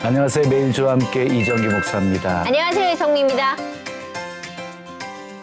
안녕하세요. 매일 저와 함께 이정기 목사입니다. 안녕하세요. 이성미입니다.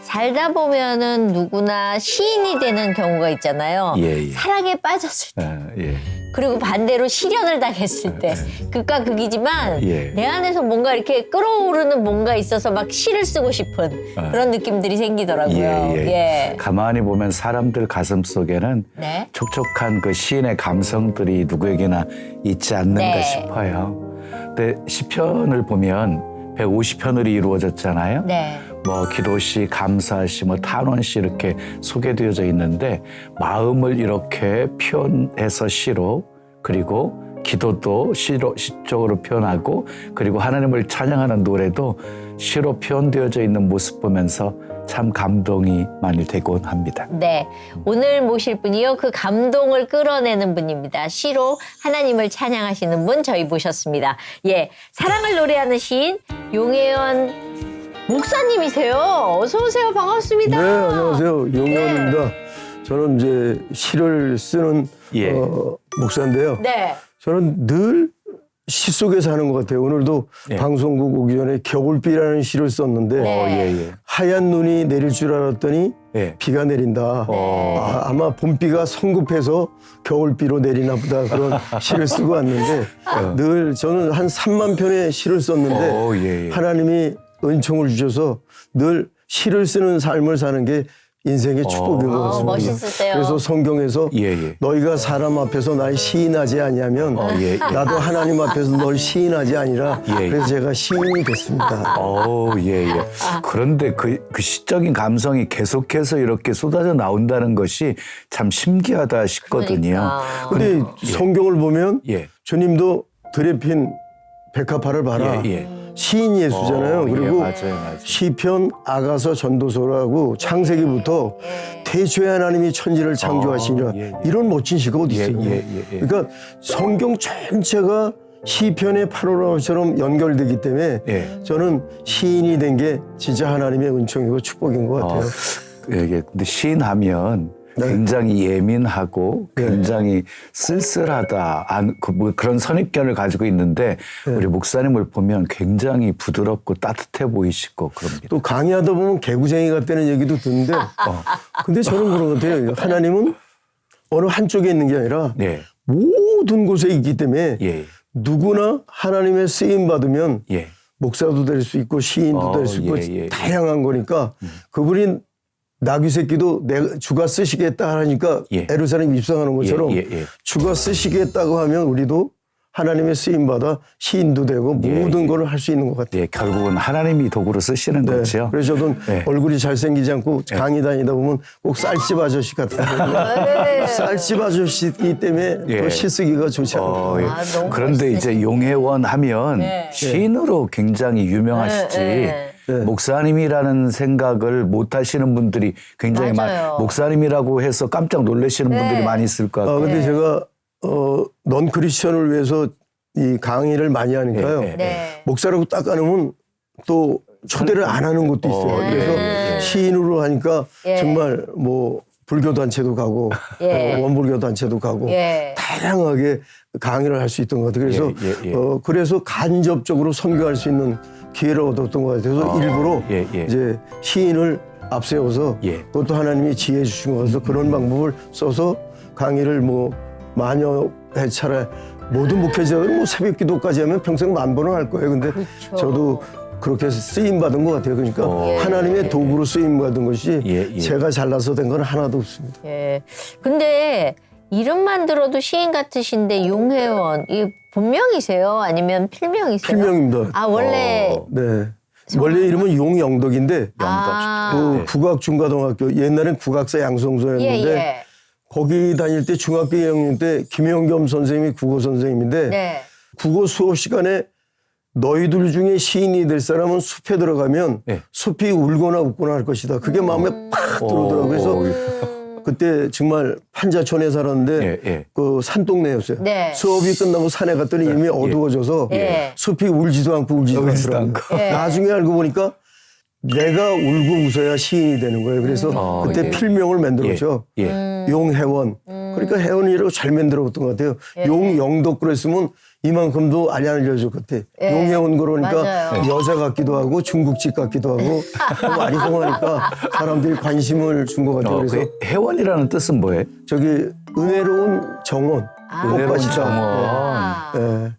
살다 보면은 누구나 시인이 되는 경우가 있잖아요. 예. 사랑에 빠졌을 때. 예. 그리고 반대로 실연을 당했을 때. 극과 극이지만 예. 내 안에서 뭔가 이렇게 끓어오르는 뭔가 있어서 막 시를 쓰고 싶은 그런 느낌들이 생기더라고요. 예. 가만히 보면 사람들 가슴 속에는 네. 촉촉한 그 시인의 감성들이 누구에게나 있지 않는가 네. 싶어요. 근데 시편을 보면 150편으로 이루어졌잖아요. 네. 뭐 기도시, 감사시, 뭐 탄원시 이렇게 소개되어져 있는데 마음을 이렇게 표현해서 시로 그리고 기도도 시적으로 표현하고 그리고 하나님을 찬양하는 노래도 시로 표현되어져 있는 모습 보면서 참 감동이 많이 되곤 합니다. 네. 오늘 모실 분이요. 그 감동을 끌어내는 분입니다. 시로 하나님을 찬양하시는 분 저희 모셨습니다. 예. 사랑을 노래하는 시인 용혜원 목사님이세요. 어서 오세요. 반갑습니다. 네, 안녕하세요. 용현입니다. 저는 이제 시를 쓰는 예. 목사인데요. 네. 저는 늘 시 속에 사는 것 같아요. 오늘도 예. 방송국 오기 전에 겨울비라는 시를 썼는데 네. 하얀 눈이 내릴 줄 알았더니 예. 비가 내린다. 아마 봄비가 성급해서 겨울비로 내리나 보다 그런 시를 쓰고 왔는데 늘 저는 한 3만 편의 시를 썼는데 하나님이 은총을 주셔서 늘 시를 쓰는 삶을 사는 게 인생의 축복인 것 같습니다. 멋있으세요. 그래서 성경에서 예. 너희가 사람 앞에서 날 시인하지 아니하면 나도 하나님 앞에서 널 시인하지 아니라 그래서 제가 시인이 됐습니다. 예. 그런데 그 시적인 감성이 계속해서 이렇게 쏟아져 나온다는 것이 참 신기하다 싶거든요. 근데 성경을 보면 예. 주님도 들에 핀 백합화를 봐라. 시인 예수잖아요. 그리고 맞아요. 시편, 아가서, 전도서라고 창세기부터 태초에 하나님이 천지를 창조하시니라 이런 멋진 시가 어디 있어요. 그러니까 성경 전체가 시편의 8호라처럼 연결되기 때문에 저는 시인이 된 게 진짜 하나님의 은총이고 축복인 것 같아요. 근데 시인하면 굉장히 예민하고 굉장히 쓸쓸하다 그런 선입견을 가지고 있는데 우리 목사님을 보면 굉장히 부드럽고 따뜻해 보이시고 그럽니다. 또 강의하다 보면 개구쟁이 같다는 얘기도 듣는데 근데 저는 그런 것 같아요. 하나님은 어느 한쪽에 있는 게 아니라 모든 곳에 있기 때문에 누구나 하나님의 쓰임 받으면 목사도 될 수 있고 시인도 될 수 있고 다양한 거니까 그분이 나귀 새끼도 주가 쓰시겠다 하니까 예루살렘 입성하는 것처럼 주가 쓰시겠다고 하면 우리도 하나님의 쓰임받아 시인도 되고 모든 걸 할 수 있는 것 같아요. 결국은 하나님이 도구로 쓰시는 거죠. 그래서 저도 얼굴이 잘생기지 않고 강의 다니다 보면 꼭 쌀집 아저씨 같은 쌀집 아저씨이기 때문에 또 시쓰기가 좋지 않나요? 그런데 이제 용혜원 하면 시인으로 굉장히 유명하시지 목사님이라는 생각을 못 하시는 분들이 굉장히 많아요. 목사님이라고 해서 깜짝 놀라시는 분들이 많이 있을 것 같아요. 근데 제가 넌 크리스천을 위해서 이 강의를 많이 하니까요. 목사라고 딱 가놓으면 또 초대를 안 하는 것도 있어요. 그래서 시인으로 하니까 정말 뭐 불교 단체도 가고 원불교 단체도 가고 다양하게 강의를 할 수 있던 것 같아요. 그래서 그래서 간접적으로 선교할 수 있는 기회를 얻었던 것 같아서 일부러 이제 시인을 앞세워서 그것도 하나님이 지혜 주신 것 같아서 그런 방법을 써서 강의를 뭐 만여 회차례 모든 목회자들은 뭐 새벽 기도까지 하면 평생 10,000번은 할 거예요. 근데 저도 그렇게 쓰임 받은 것 같아요. 그러니까 하나님의 도구로 쓰임 받은 것이 제가 잘나서 된 건 하나도 없습니다. 근데 이름만 들어도 시인 같으신데 용혜원 이 본명이세요? 아니면 필명이세요? 필명입니다. 아 원래 원래 이름은 용영덕인데 그 국악중과동학교 옛날엔 국악사 양성소였는데 거기 다닐 때 중학교 2학년 때 김영겸 선생님이 국어 선생님인데 국어 수업 시간에 너희들 중에 시인이 될 사람은 숲에 들어가면 숲이 울거나 웃거나 할 것이다. 그게 마음에 팍 들어오더라고요. 그래서 그때 정말 판자촌에 살았는데 그 산동네였어요. 수업이 끝나고 산에 갔더니 이미 어두워져서 숲이 울지도 않고 울지도 않더라고요. 나중에 알고 보니까 내가 울고 웃어야 시인이 되는 거예요. 그래서 그때 필명을 만들었죠. 용혜원. 그러니까 혜원이라고 잘 만들었던 것 같아요. 용영덕 그랬으면 이만큼도 안 알려줄 것 같아. 예. 용해 온 거로니까 맞아요. 여자 같기도 하고 중국집 같기도 하고 너무 아리송하니까 사람들이 관심을 준 것 같아요. 그래서 그 혜원이라는 뜻은 뭐예요? 저기 은혜로운 정원, 은혜로운 꽃밭이다. 정원. 예.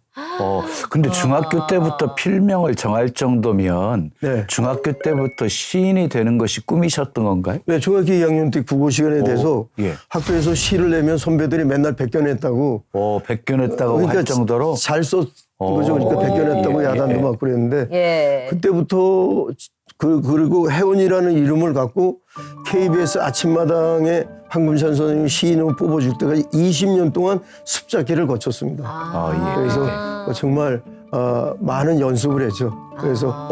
근데 중학교 때부터 필명을 정할 정도면 네. 중학교 때부터 시인이 되는 것이 꿈이셨던 건가요? 네, 중학교 2학년 때 국어 시간에 돼서 예. 학교에서 시를 내면 선배들이 맨날 베껴냈다고. 백견했다고 그러니까 할 정도로 잘 썼던 거죠. 그러니까 베껴냈다고 예, 야단도 예. 맞고 그랬는데 예. 그때부터 그리고 혜원이라는 이름을 갖고 KBS 아침마당에 황금찬 선생님이 시인으로 뽑아줄 때가 20년 동안 습작기를 거쳤습니다. 예. 그래서 정말 많은 연습을 했죠. 그래서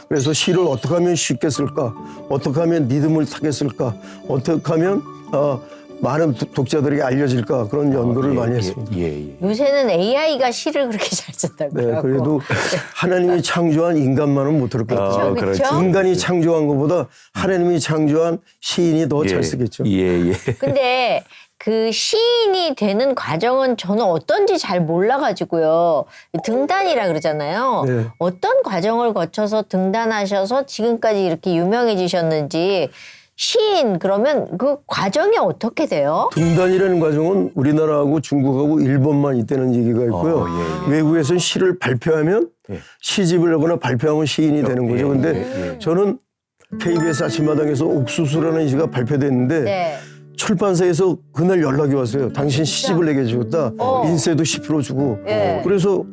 그래서 시를 어떻게 하면 쉽게 쓸까, 어떻게 하면 리듬을 타게 쓸까, 어떻게 하면 많은 독자들에게 알려질까 그런 연구를 많이 했습니다. 예. 요새는 AI가 시를 그렇게 잘 쓴다고요. 네, 그래도 하나님이 창조한 인간만은 못할 것 같아요. 그렇죠. 인간이 창조한 것보다 하나님이 창조한 시인이 더 잘 쓰겠죠. 예. 근데 그 시인이 되는 과정은 저는 어떤지 잘 몰라가지고요. 등단이라 그러잖아요. 네. 어떤 과정을 거쳐서 등단하셔서 지금까지 이렇게 유명해지셨는지 시인 그러면 그 과정이 어떻게 돼요? 등단이라는 과정은 우리나라하고 중국하고 일본만 있다는 얘기가 있고요. 외국에서는 시를 발표하면 시집을 하거나 발표하면 시인이 되는 거죠. 근데 저는 KBS 아침마당에서 옥수수라는 시가 발표됐는데 네. 출판사에서 그날 연락이 왔어요. 당신 시집을 내게 주었다. 인세도 10% 주고. 예. 그래서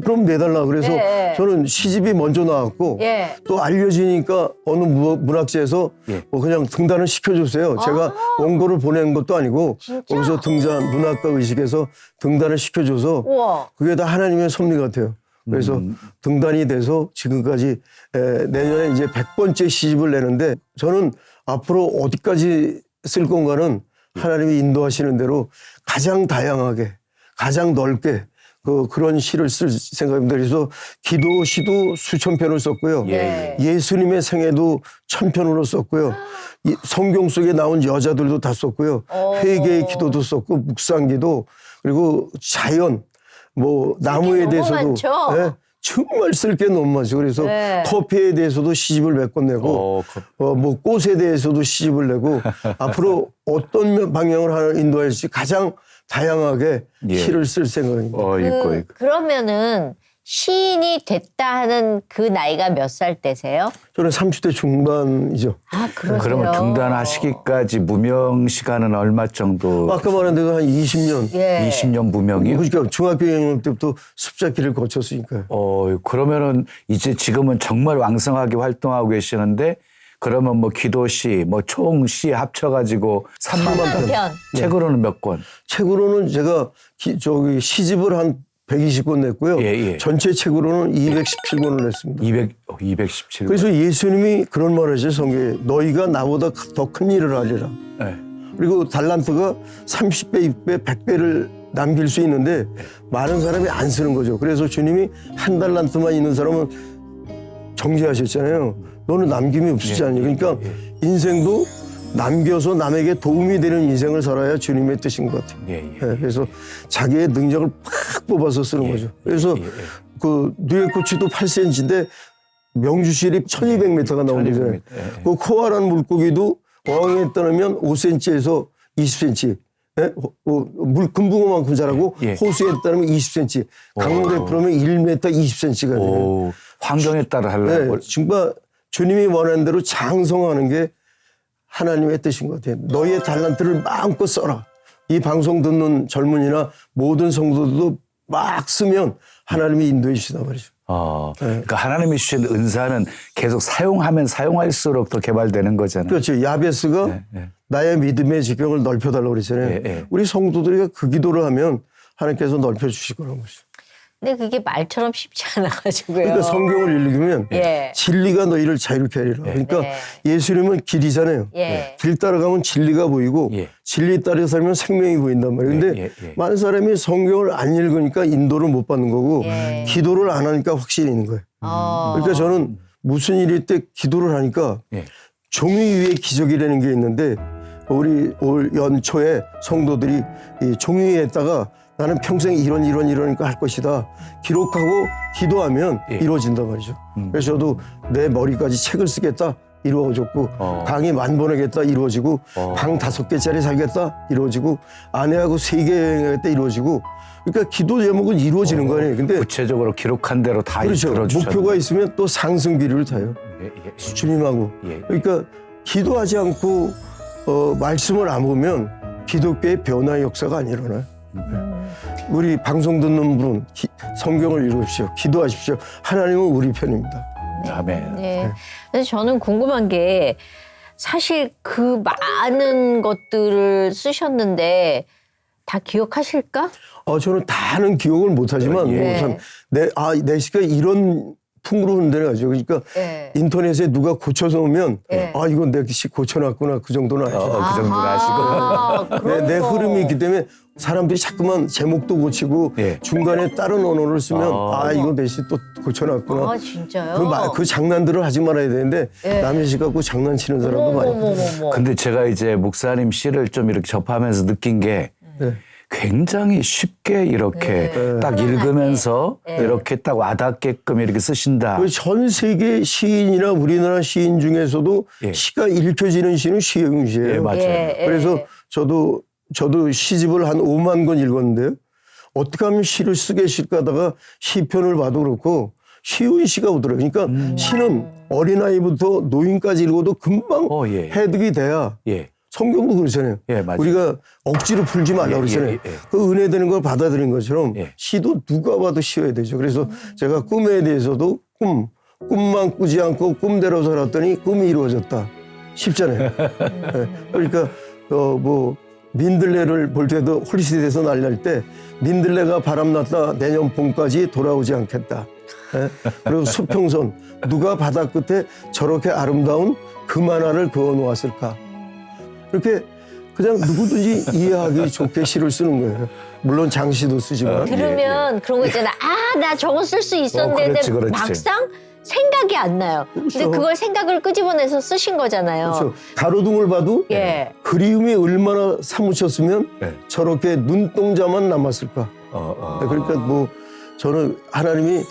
그럼 내달라. 그래서 예. 저는 시집이 먼저 나왔고 예. 또 알려지니까 어느 문학재에서 그냥 등단을 시켜주세요. 제가 원고를 보낸 것도 아니고 거기서 문학과 의식에서 등단을 시켜줘서 우와. 그게 다 하나님의 섭리 같아요. 그래서 등단이 돼서 지금까지 내년에 이제 100번째 시집을 내는데 저는 앞으로 어디까지 쓸 건가는 하나님이 인도하시는 대로 가장 다양하게 가장 넓게 그런 시를 쓸 생각입니다. 그래서 기도 시도 수천 편을 썼고요. 예수님의 생애도 1000편으로 썼고요. 성경 속에 나온 여자들도 다 썼고요. 회개의 기도도 썼고 묵상기도 그리고 자연 나무에 너무 대해서도 많죠? 네, 정말 쓸 게 너무 많죠. 그래서 커피에 대해서도 시집을 몇 권 내고 꽃에 대해서도 시집을 내고 앞으로 어떤 방향을 하나 인도할지 가장 다양하게 시를 쓸 생각입니다. 그러면은 시인이 됐다 하는 그 나이가 몇 살 때세요? 저는 30대 중반이죠. 아, 그러세요? 그러면 등단하시기까지 무명 시간은 얼마 정도? 아까 말한 대로 한 20년. 예. 20년 무명이요? 그러니까 중학교 2학년 때부터 습작기를 거쳤으니까요. 그러면은 이제 지금은 정말 왕성하게 활동하고 계시는데 그러면 기도시, 총시 합쳐가지고 3만 편. 책으로는 몇 권? 책으로는 제가 시집을 한 120권 냈고요. 전체 책으로는 217권을 냈습니다. 217권. 그래서 예수님이 그런 말을 하죠. 성경에. 너희가 나보다 더 큰 일을 하리라. 그리고 달란트가 30배, 6배, 100배를 남길 수 있는데 많은 사람이 안 쓰는 거죠. 그래서 주님이 한 달란트만 있는 사람은 정죄하셨잖아요. 너는 남김이 없지 않니? 그러니까 인생도 남겨서 남에게 도움이 되는 인생을 살아야 주님의 뜻인 것 같아요. 그래서 자기의 능력을 팍 뽑아서 쓰는 거죠. 그래서 그 누에코치도 8cm인데 명주실이 1200m가 나오잖아요. 그 코알한 물고기도 어항에 떠나면 5cm에서 20cm. 금붕어만큼 자라고 호수에 따르면 20cm. 강물에 풀으면 1m 20cm가 돼요. 환경에 따라 하려고. 정말 주님이 원하는 대로 장성하는 게 하나님의 뜻인 것 같아요. 너희의 달란트를 마음껏 써라. 이 방송 듣는 젊은이나 모든 성도들도 막 쓰면 하나님이 인도해 주시단 말이죠. 그러니까 하나님이 주신 은사는 계속 사용하면 사용할수록 더 개발되는 거잖아요. 그렇죠. 야베스가 나의 믿음의 지경을 넓혀달라고 그랬잖아요. 우리 성도들이 그 기도를 하면 하나님께서 넓혀주실 거라는 거죠. 근데 그게 말처럼 쉽지 않아가지고요. 그러니까 성경을 읽으면 진리가 너희를 자유롭게 하리라. 그러니까 예수님은 길이잖아요. 길 따라가면 진리가 보이고 진리 따라 살면 생명이 보인단 말이에요. 근데 많은 사람이 성경을 안 읽으니까 인도를 못 받는 거고 기도를 안 하니까 확신이 있는 거예요. 그러니까 저는 무슨 일일 때 기도를 하니까 종이 위에 기적이라는 게 있는데 우리 올 연초에 성도들이 이 종이 위에다가 나는 평생 이러니까 할 것이다. 기록하고 기도하면 예. 이루어진단 말이죠. 그래서 저도 내 머리까지 책을 쓰겠다. 이루어졌고 강의 10,000번 하겠다. 이루어지고 방 5개짜리 살겠다. 이루어지고 아내하고 세계 여행하겠다. 이루어지고 그러니까 기도 제목은 이루어지는 거예요. 근데 구체적으로 기록한 대로 다 그렇죠. 이끌어주셨네요. 목표가 있으면 또 상승기류를 타요. 주님하고. 예. 그러니까 기도하지 않고 말씀을 안 보면 기독교의 변화의 역사가 안 일어나요. 우리 방송 듣는 분은 성경을 읽으십시오. 기도하십시오. 하나님은 우리 편입니다. 아멘. 네. 근데 저는 궁금한 게 사실 그 많은 것들을 쓰셨는데 다 기억하실까? 저는 다는 기억을 못하지만 예. 내 시가 이런 풍으로 흔들어가죠. 그러니까 예. 인터넷에 누가 고쳐서 오면 예. 이건 내 시 고쳐놨구나 그 정도는 알죠. 그 정도는 아시고. 내 흐름이 있기 때문에 사람들이 자꾸만 제목도 고치고 예. 중간에 다른 언어를 쓰면 이건 내 시 또 고쳐놨구나. 아, 진짜요? 그 장난들을 하지 말아야 되는데 남의 시 갖고 장난치는 사람도 많이 있어요. 근데 제가 이제 목사님 시를 좀 이렇게 접하면서 느낀 게 네. 굉장히 쉽게 이렇게 딱 읽으면서 이렇게 딱 와닿게끔 이렇게 쓰신다. 전 세계 시인이나 우리나라 시인 중에서도 예. 시가 읽혀지는 시는 시영 시예요. 예, 맞아요. 그래서 저도 시집을 한 5만 권 읽었는데요. 어떻게 하면 시를 쓰게 실까 하다가 시편을 봐도 그렇고 쉬운 시가 오더라고요. 그러니까 시는 어린아이부터 노인까지 읽어도 금방 예. 해득이 돼야 예. 성경도 그렇잖아요. 예, 맞아요. 우리가 억지로 풀지 말라고 그러잖아요. 그 은혜 되는 걸 받아들인 것처럼 시도 누가 봐도 쉬워야 되죠. 그래서 제가 꿈에 대해서도 꿈만 꾸지 않고 꿈대로 살았더니 꿈이 이루어졌다. 쉽잖아요. 그러니까 민들레를 볼 때도 홀시돼서 날릴 때 민들레가 바람났다 내년 봄까지 돌아오지 않겠다. 그리고 수평선 누가 바다 끝에 저렇게 아름다운 금 하나를 그어 놓았을까. 이렇게 그냥 누구든지 이해하기 좋게 시를 쓰는 거예요. 물론 장시도 쓰지만. 들으면 그런 거 있잖아. 나 저거 쓸 수 있었는데 그렇지. 막상 생각이 안 나요. 그렇죠. 근데 그걸 생각을 끄집어내서 쓰신 거잖아요. 그렇죠. 가로등을 봐도 예. 그리움이 얼마나 사무쳤으면 저렇게 눈동자만 남았을까. 그러니까 저는 하나님이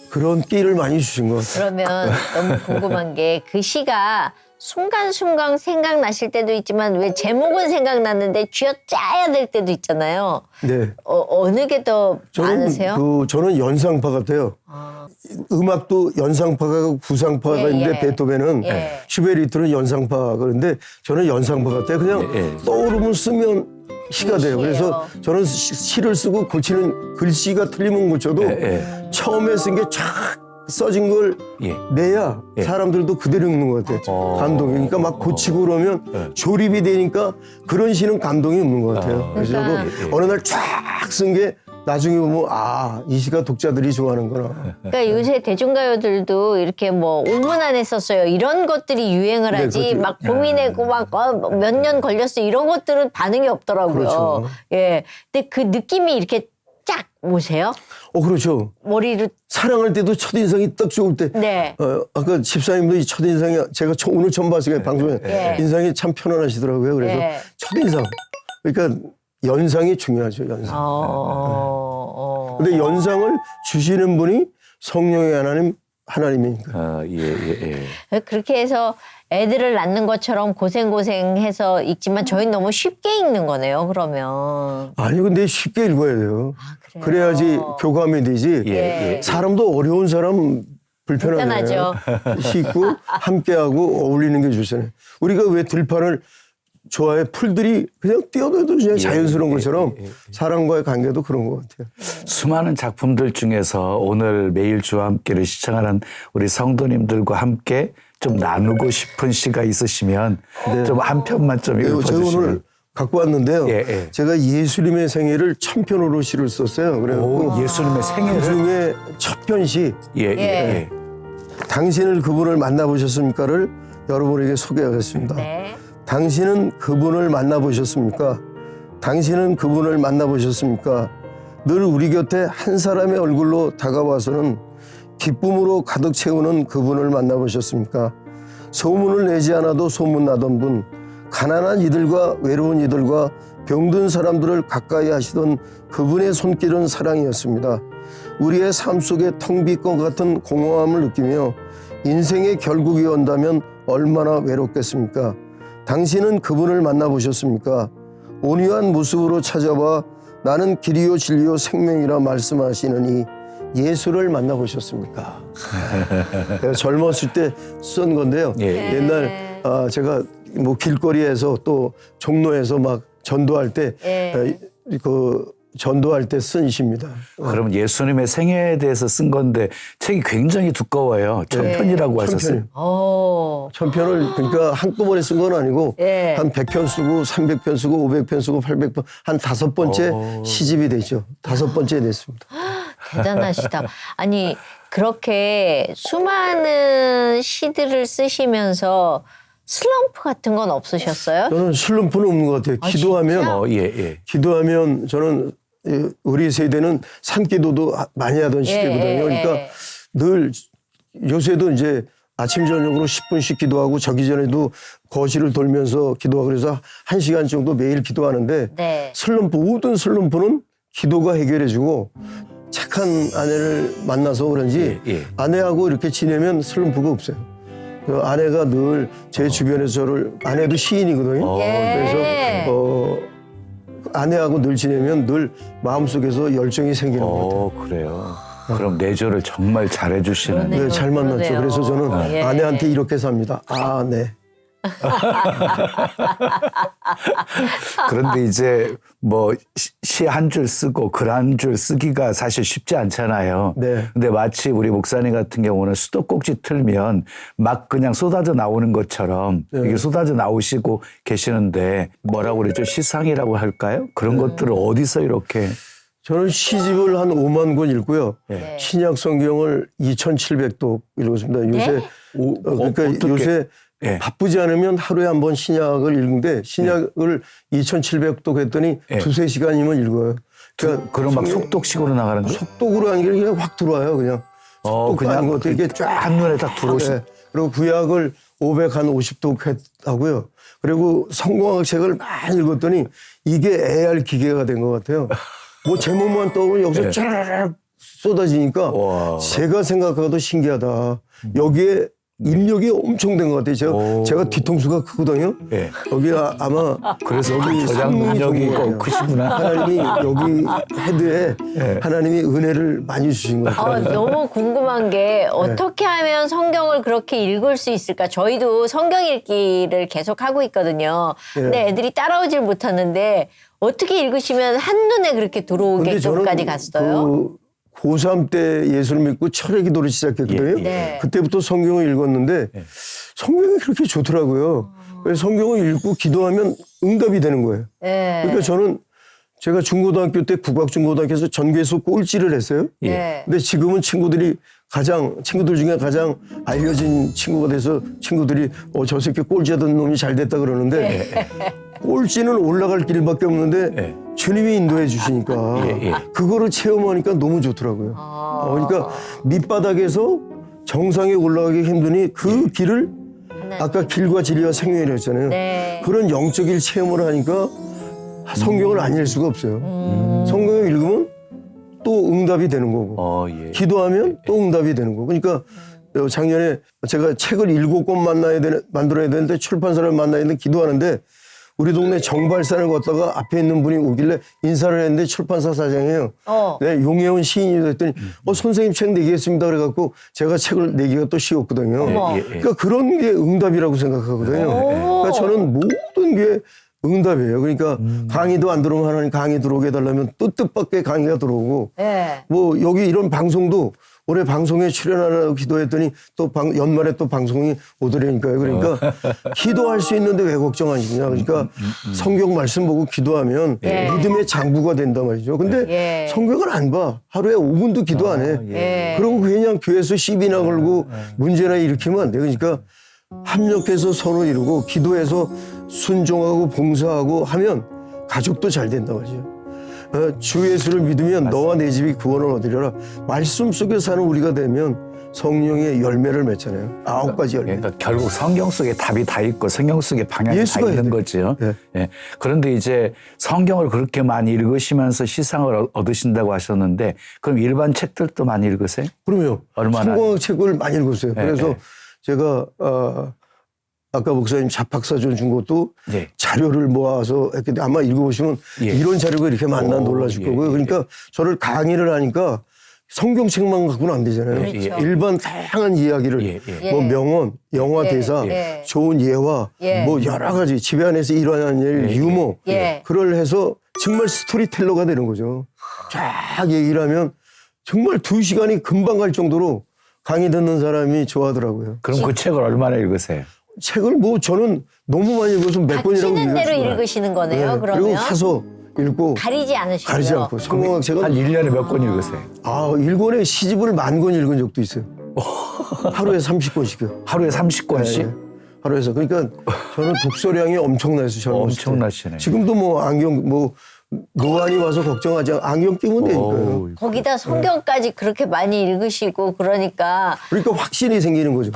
그런 끼를 많이 주신 것 같아요. 그러면 너무 궁금한 게 그 시가 순간순간 생각나실 때도 있지만 왜 제목은 생각났는데 쥐어짜야 될 때도 있잖아요. 네. 어느 게 더 많으세요? 저는 연상파 같아요. 음악도 연상파가 구상파가 있는데 베토벤은 슈베리트는 연상파 그런데 저는 연상파 같아요. 그냥 떠오르면 쓰면 시가 돼요. 그래서 저는 시를 쓰고 고치는 글씨가 틀리면 고쳐도 처음에 쓴 게 쫙 써진 걸 내야 사람들도 그대로 읽는 것 같아요. 감동이. 그러니까 막 고치고 그러면 조립이 되니까 그런 시는 감동이 없는 것 같아요. 그래서 저도 어느 날 쫙 쓴 게 나중에 보면 이 시가 독자들이 좋아하는구나. 그러니까 요새 대중가요들도 이렇게 5분 안에 썼어요. 이런 것들이 유행을 하지 막 고민하고 막 몇 년 걸렸어 이런 것들은 반응이 없더라고요. 그렇죠. 예. 근데 그 느낌이 이렇게 쫙 오세요? 그렇죠. 머리로 사랑할 때도 첫인상이 딱 좋을 때. 네. 아까 집사님도 이 첫인상이 제가 오늘 처음 봤어요. 방송에. 인상이 참 편안하시더라고요. 그래서 첫인상. 그러니까 연상이 중요하죠. 연상. 근데 연상을 주시는 분이 성령의 하나님이니까. 그렇게 해서 애들을 낳는 것처럼 고생해서 읽지만 저희는 너무 쉽게 읽는 거네요. 그러면. 아니 근데 쉽게 읽어야 돼요. 그래요? 그래야지 교감이 되지. 사람도 어려운 사람 불편하잖아요. 쉽고 함께하고 어울리는 게 좋잖아요. 우리가 왜 들판을 좋아해? 풀들이 그냥 뛰어들어도 그냥 자연스러운 것처럼 사람과의 관계도 그런 것 같아요. 수많은 작품들 중에서 오늘 매일 주와 함께를 시청하는 우리 성도님들과 함께 좀 나누고 싶은 시가 있으시면 좀 한 편만 좀 읽어주시면. 제가 오늘 갖고 왔는데요. 제가 예수님의 생애를 1000편으로 시를 썼어요. 그래서 예수님의 생애를 중에 첫 편시 당신을 그분을 만나보셨습니까를 여러분에게 소개하겠습니다. 당신은 그분을 만나보셨습니까? 당신은 그분을 만나보셨습니까? 늘 우리 곁에 한 사람의 얼굴로 다가와서는 기쁨으로 가득 채우는 그분을 만나보셨습니까? 소문을 내지 않아도 소문나던 분, 가난한 이들과 외로운 이들과 병든 사람들을 가까이 하시던 그분의 손길은 사랑이었습니다. 우리의 삶 속에 텅 빈 것 같은 공허함을 느끼며 인생의 결국이 온다면 얼마나 외롭겠습니까? 당신은 그분을 만나보셨습니까? 온유한 모습으로 찾아와 나는 길이요 진리요 생명이라 말씀하시는 이 예수를 만나보셨습니까? 제가 젊었을 때 쓴 건데요. 옛날 제가 뭐 길거리에서 또 종로에서 막 전도할 때 전도할 때 쓴 시입니다. 그럼 예수님의 생애에 대해서 쓴 건데 책이 굉장히 두꺼워요. 천편이라고 하셨어요. 천편을 그러니까 한꺼번에 쓴 건 아니고 한 100편 쓰고 300편 쓰고 500편 쓰고 800편 한 5번째 시집이 되죠. 5번째 됐습니다. 대단하시다. 아니 그렇게 수많은 시들을 쓰시면서 슬럼프 같은 건 없으셨어요? 저는 슬럼프는 없는 것 같아요. 기도하면 기도하면 저는 우리 세대는 산기도도 많이 하던 시대거든요. 그러니까 늘 요새도 이제 아침 저녁으로 10분씩 기도하고 자기 전에도 거실을 돌면서 기도하고 그래서 1시간 정도 매일 기도하는데 슬럼프 모든 슬럼프는 기도가 해결해주고 착한 아내를 만나서 그런지 아내하고 이렇게 지내면 슬럼프가 없어요. 그 아내가 늘 제 주변에서 저를 아내도 시인이거든요. 그래서 아내하고 늘 지내면 늘 마음속에서 열정이 생기는 것 같아요. 그래요. 그럼 내조를 정말 잘해주시는. 네, 잘 만났죠. 그러네요. 그래서 저는 아내한테 이렇게 삽니다. 아, 네. 그런데 이제 뭐 시 한 줄 쓰고 글 한 줄 쓰기가 사실 쉽지 않잖아요. 근데 마치 우리 목사님 같은 경우는 수도꼭지 틀면 막 그냥 쏟아져 나오는 것처럼 이게 쏟아져 나오시고 계시는데 뭐라고 그러죠? 시상이라고 할까요? 그런 것들을 어디서 이렇게. 저는 시집을 한 5만 권 읽고요. 신약 성경을 2,700도 읽었습니다. 요새 그러니까 요새 바쁘지 않으면 하루에 한 번 신약을 읽는데 신약을 2,700도 했더니 2-3시간이면 읽어요. 그러니까 그럼 막 속독식으로 나가는 거예요? 속독으로 하는 게 그냥 확 들어와요. 그냥. 그냥 것도 이게 쫙 눈에 딱 들어오시. 그리고 구약을 550도 하고요. 그리고 성공학 책을 많이 읽었더니 이게 AR 기계가 된 것 같아요. 뭐 제목만 떠오르면 여기서 쫙 쏟아지니까 제가 생각하고도 신기하다. 여기에 입력이 엄청 된 것 같아요. 제가 뒤통수가 크거든요. 여기 아마 그래서 여기 저장 능력이 크시구나. 하나님이 여기 헤드에 하나님이 은혜를 많이 주신 것 같아요. 너무 궁금한 게 어떻게 하면 성경을 그렇게 읽을 수 있을까? 저희도 성경 읽기를 계속 하고 있거든요. 근데 애들이 따라오질 못하는데 어떻게 읽으시면 한눈에 그렇게 들어오게끔까지 갔어요? 고3 때 예수를 믿고 철회 기도를 시작했거든요. 그때부터 성경을 읽었는데 성경이 그렇게 좋더라고요. 그래서 성경을 읽고 기도하면 응답이 되는 거예요. 그러니까 저는 제가 중고등학교 때 국악중고등학교에서 전교에서 꼴찌를 했어요. 근데 지금은 친구들 중에 가장 알려진 친구가 돼서 친구들이 저 새끼 꼴찌하던 놈이 잘 됐다 그러는데 꼴찌는 올라갈 길밖에 없는데 주님이 인도해 주시니까 그거를 체험하니까 너무 좋더라고요. 그러니까 밑바닥에서 정상에 올라가기 힘드니 그 길을 아까 길과 진리와 생명이라고 했잖아요. 그런 영적 일 체험을 하니까 성경을 안 읽을 수가 없어요. 성경을 읽으면 또 응답이 되는 거고 기도하면 또 응답이 되는 거고. 그러니까 작년에 제가 책을 7권 만들어야 되는데 출판사를 만나야 되는데 기도하는데 우리 동네 정발산을 걷다가 앞에 있는 분이 오길래 인사를 했는데 출판사 사장이에요. 용혜원 시인이 됐더니 선생님 책 내겠습니다 그래갖고 제가 책을 내기가 또 쉬웠거든요. 그러니까 그런 게 응답이라고 생각하거든요. 그러니까 저는 모든 게 응답이에요. 그러니까 강의도 안 들어오면 하나님 강의 들어오게 해달라면 또 뜻밖의 강의가 들어오고 뭐 여기 이런 방송도 올해 방송에 출연하라고 기도했더니 또 연말에 또 방송이 오더라니까요. 그러니까 기도할 수 있는데 왜 걱정하시냐. 그러니까 성경 말씀 보고 기도하면 믿음의 장부가 된단 말이죠. 근데 성경을 안 봐. 하루에 5분도 기도 안 해. 그리고 그냥 교회에서 시비나 걸고 문제나 일으키면 안 돼. 그러니까 합력해서 선을 이루고 기도해서 순종하고 봉사하고 하면 가족도 잘 된단 말이죠. 주 예수를 믿으면 너와 내 집이 구원을 얻으리라. 말씀 속에 사는 우리가 되면 성령의 열매를 맺잖아요. 9가지 열매. 그러니까 결국 성경 속에 답이 다 있고 성경 속에 방향이 다 예수가 있는 해야 거죠. 네. 예. 그런데 이제 성경을 그렇게 많이 읽으시면서 시상을 얻으신다고 하셨는데 그럼 일반 책들도 많이 읽으세요? 그럼요. 얼마나? 성공학 책을 많이 읽었어요. 네, 그래서 네. 제가 아까 목사님 잡학사전 준 것도 예. 자료를 모아서 했는데 아마 읽어보시면 예. 이런 자료가 이렇게 많나 놀라실 예, 거고요. 예. 그러니까 저를 강의를 하니까 성경책만 갖고는 안 되잖아요. 그렇죠. 일반 다양한 이야기를 예, 예. 뭐 명언, 영화 예, 대사, 예. 좋은 예화, 예. 뭐 여러 가지 집안에서 일어나는 일, 유머 예. 그걸 해서 정말 스토리텔러가 되는 거죠. 쫙 얘기를 하면 정말 2시간이 금방 갈 정도로 강의 듣는 사람이 좋아하더라고요. 그럼 그 책을 얼마나 읽으세요? 책을 뭐 저는 너무 많이 읽어서 몇 번이라고 닥치는 대로 읽었어요. 읽으시는 거네요. 네. 그러면 그리고 사서 읽고 가리지 않으시고요. 가리지 않고 성공학 책은 한 1년에 몇 권 읽으세요? 1권에 시집을 10,000권 읽은 적도 있어요. 하루에 30권씩요. 하루에 30권씩? 하루에서. 그러니까 저는 독서량이 엄청나서 저는 엄청나시네. 지금도 뭐 안경 뭐 노안이 와서 걱정하지 않고 안경 끼면 되니까요. 거기다 성경까지 그렇게 많이 읽으시고 그러니까 그러니까 확신이 생기는 거죠.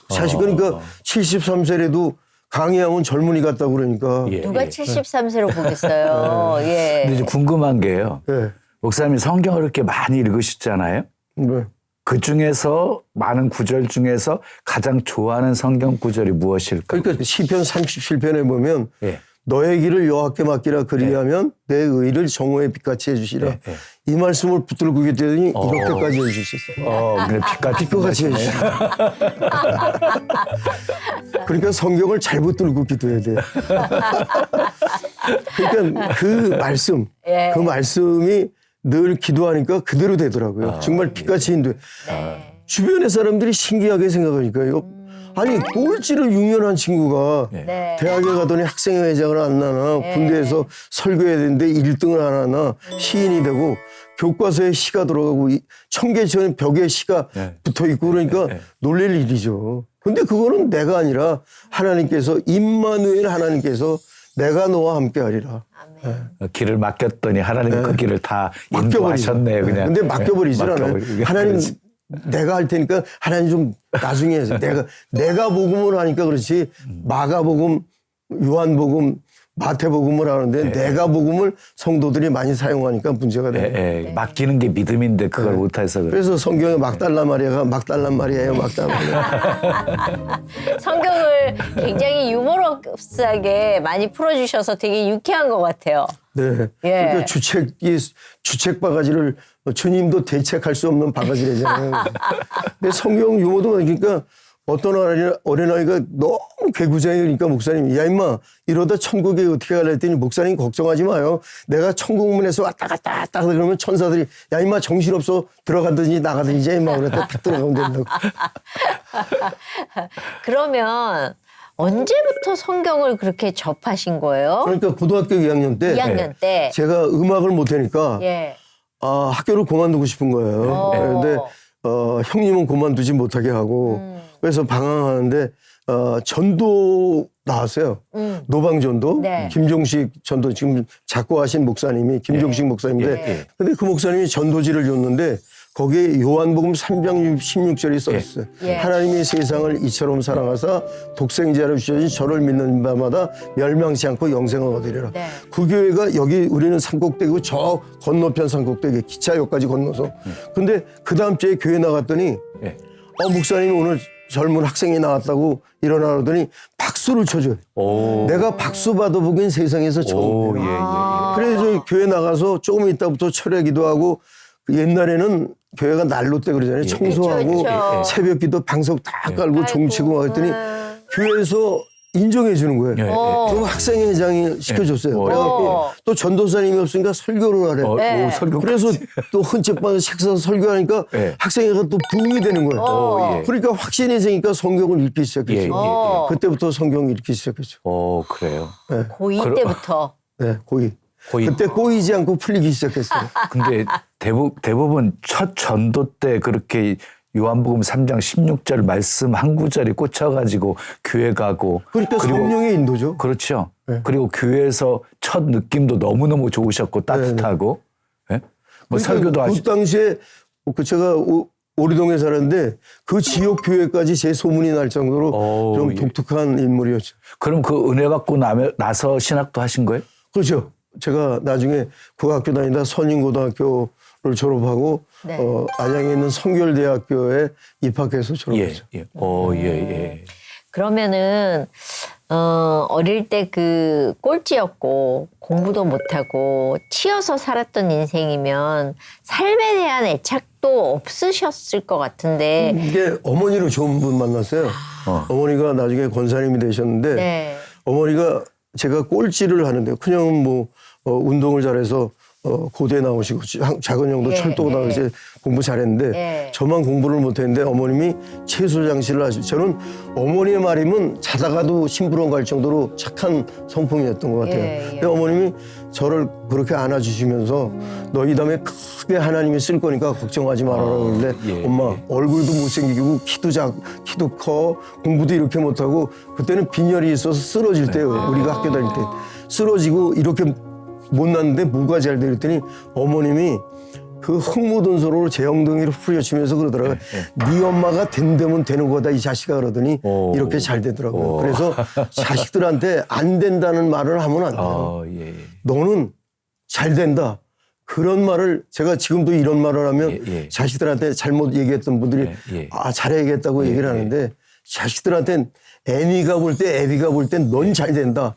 사실 그러니까 73세라도 강의하면 젊은이 같다고 그러니까. 예, 누가 예. 73세로 보겠어요. 예. 근데 이제 궁금한 게요. 네. 목사님이 성경을 이렇게 많이 읽으셨잖아요. 네. 그 중에서 많은 구절 중에서 가장 좋아하는 성경 구절이 무엇일까요? 그러니까 시편 37편에 보면 예. 너의 길을 여호와께 맡기라 그리하면 내 의를 정오의 빛같이 해주시라. 예, 예. 이 말씀을 붙들고 계더니 이렇게까지 해주셨어요. 그냥 빛같이 빛같이 해주시라. 그러니까 성경을 잘 붙들고 기도해야 돼요. 그러니까 그 말씀, 예. 그 말씀이 늘 기도하니까 그대로 되더라고요. 정말 빛같이 인도해. 주변의 사람들이 신기하게 생각하니까요. 아니 꼴찌를 6년 한 친구가 네. 대학에 가더니 학생회장을 안 나나 군대에서 설교해야 되는데 1등을 안 하나 시인이 되고 교과서에 시가 들어가고 청계천 벽에 시가 붙어있고 그러니까 놀랄 일이죠. 근데 그거는 내가 아니라 하나님께서 임마누엘 하나님께서 내가 너와 함께하리라. 길을 맡겼더니 하나님이 그 길을 다 인도하셨네요. 그냥. 근데 맡겨버리질 않아요. 하나님 내가 할 테니까 하나님 좀 나중에 해서 내가 복음을 하니까 그렇지 마가복음, 요한복음, 마태복음을 하는데 내가 복음을 성도들이 많이 사용하니까 문제가 돼요. 맡기는 게 믿음인데 그걸 못해서 그래요. 그래서 성경에 막달라 마리아가 막달란 마리아예요. 막달란 마리아. 성경을 굉장히 유머러스하게 많이 풀어주셔서 되게 유쾌한 것 같아요. 네. 예. 그러니까 주책 바가지를 주님도 대책할 수 없는 바가지래잖아요. 근데 성경 유머도 그러니까 어떤 어린아이가 너무 괴구쟁이니까 목사님이 야 임마 이러다 천국에 어떻게 갈래 했더니 목사님 걱정하지 마요. 내가 천국문에서 왔다 갔다 그러면 천사들이 야 임마 정신없어 들어가든지 나가든지 야 임마 그랬다 딱 들어가면 된다고. 그러면 언제부터 성경을 그렇게 접하신 거예요? 그러니까 고등학교 2학년 때 2학년 때. 제가 음악을 못하니까 예. 학교를 그만두고 싶은 거예요. 그런데 형님은 그만두지 못하게 하고 그래서 방황하는데 전도 나왔어요. 노방전도. 네. 김종식 전도 지금 작고하신 목사님이 김종식 목사님인데 근데 그 목사님이 전도지를 줬는데 거기에 요한복음 3장 16절이 써 있어요. 하나님이 세상을 이처럼 사랑하사 독생자를 주셔진 저를 믿는 자마다 멸망치 않고 영생을 얻으리라. 네. 그 교회가 여기 우리는 산꼭대기고 저 건너편 산꼭대기 기차역까지 건너서 근데 그 다음 주에 교회 나갔더니 목사님이 오늘 젊은 학생이 나왔다고 일어나더니 박수를 쳐줘요. 내가 박수 받아보긴 세상에서 처음이에요. 그래서 교회 나가서 조금 있다부터 철회 기도하고 옛날에는 교회가 난로 때 그러잖아요. 청소하고 그렇죠. 새벽 기도 방석 다 깔고 종치고 막 했더니 교회에서 인정해 주는 거예요. 그럼 학생회장이 시켜줬어요. 그래갖고 또 전도사님이 없으니까 설교를 하래. 그래서 또 헌책방에 책 사서 설교하니까 학생회가 또 부흥이 되는 거예요. 그러니까 확신이 생기니까 성경을 읽기 시작했죠. 그때부터 성경을 읽기 시작했죠. 그래요. 고2 때부터. 네, 고이. 그때 꼬이지 않고 풀리기 시작했어요. 근데 대부분 첫 전도 때 그렇게 요한복음 3장 16절 말씀 한 구절이 꽂혀가지고 교회 가고 그러니까 성령의 인도죠. 그렇죠. 그리고 교회에서 첫 느낌도 너무너무 좋으셨고 따뜻하고 예? 뭐 그러니까 설교도 그 하시고 당시에 제가 오리동에 살았는데 그 지역 교회까지 제 소문이 날 정도로 좀 독특한 인물이었죠. 그럼 그 은혜 받고 나서 신학도 하신 거예요? 그렇죠. 제가 나중에 국악교 다니다 선인고등학교를 졸업하고 네. 안양에 있는 성결대학교에 입학해서 졸업했죠. 예. 그러면은 어릴 때 그 꼴찌였고 공부도 못하고 치여서 살았던 인생이면 삶에 대한 애착도 없으셨을 것 같은데. 이게 어머니로 좋은 분 만났어요. 어머니가 나중에 권사님이 되셨는데 네. 어머니가 제가 꼴찌를 하는데 그냥 뭐 운동을 잘해서 고대 나오시고 작은 형도 철도 나오시 공부 잘했는데 저만 공부를 못했는데 어머님이 채소 장식을 하시고 저는 어머니의 말이면 자다가도 심부름 갈 정도로 착한 성품이었던 것 같아요. 근데 어머님이 저를 그렇게 안아주시면서 너 이 다음에 크게 하나님이 쓸 거니까 걱정하지 말아라 그러는데 엄마 얼굴도 못생기고 키도 커 공부도 이렇게 못하고 그때는 빈혈이 있어서 쓰러질 때요. 우리가 학교 다닐 때 쓰러지고 이렇게 못났는데 뭐가 잘 돼? 그랬더니 어머님이 그 흙 묻은 손으로 제 엉덩이를 후려치면서 그러더라고요. 네 엄마가 된다면 되는 거다 이 자식아 그러더니 이렇게 잘 되더라고요. 그래서 자식들한테 안 된다는 말을 하면 안 돼요. 너는 잘 된다. 그런 말을 제가 지금도 이런 말을 하면 자식들한테 잘못 얘기했던 분들이 잘해야겠다고 얘기를 하는데 자식들한테는 애미가 볼 때 애비가 볼 땐 넌 잘 된다.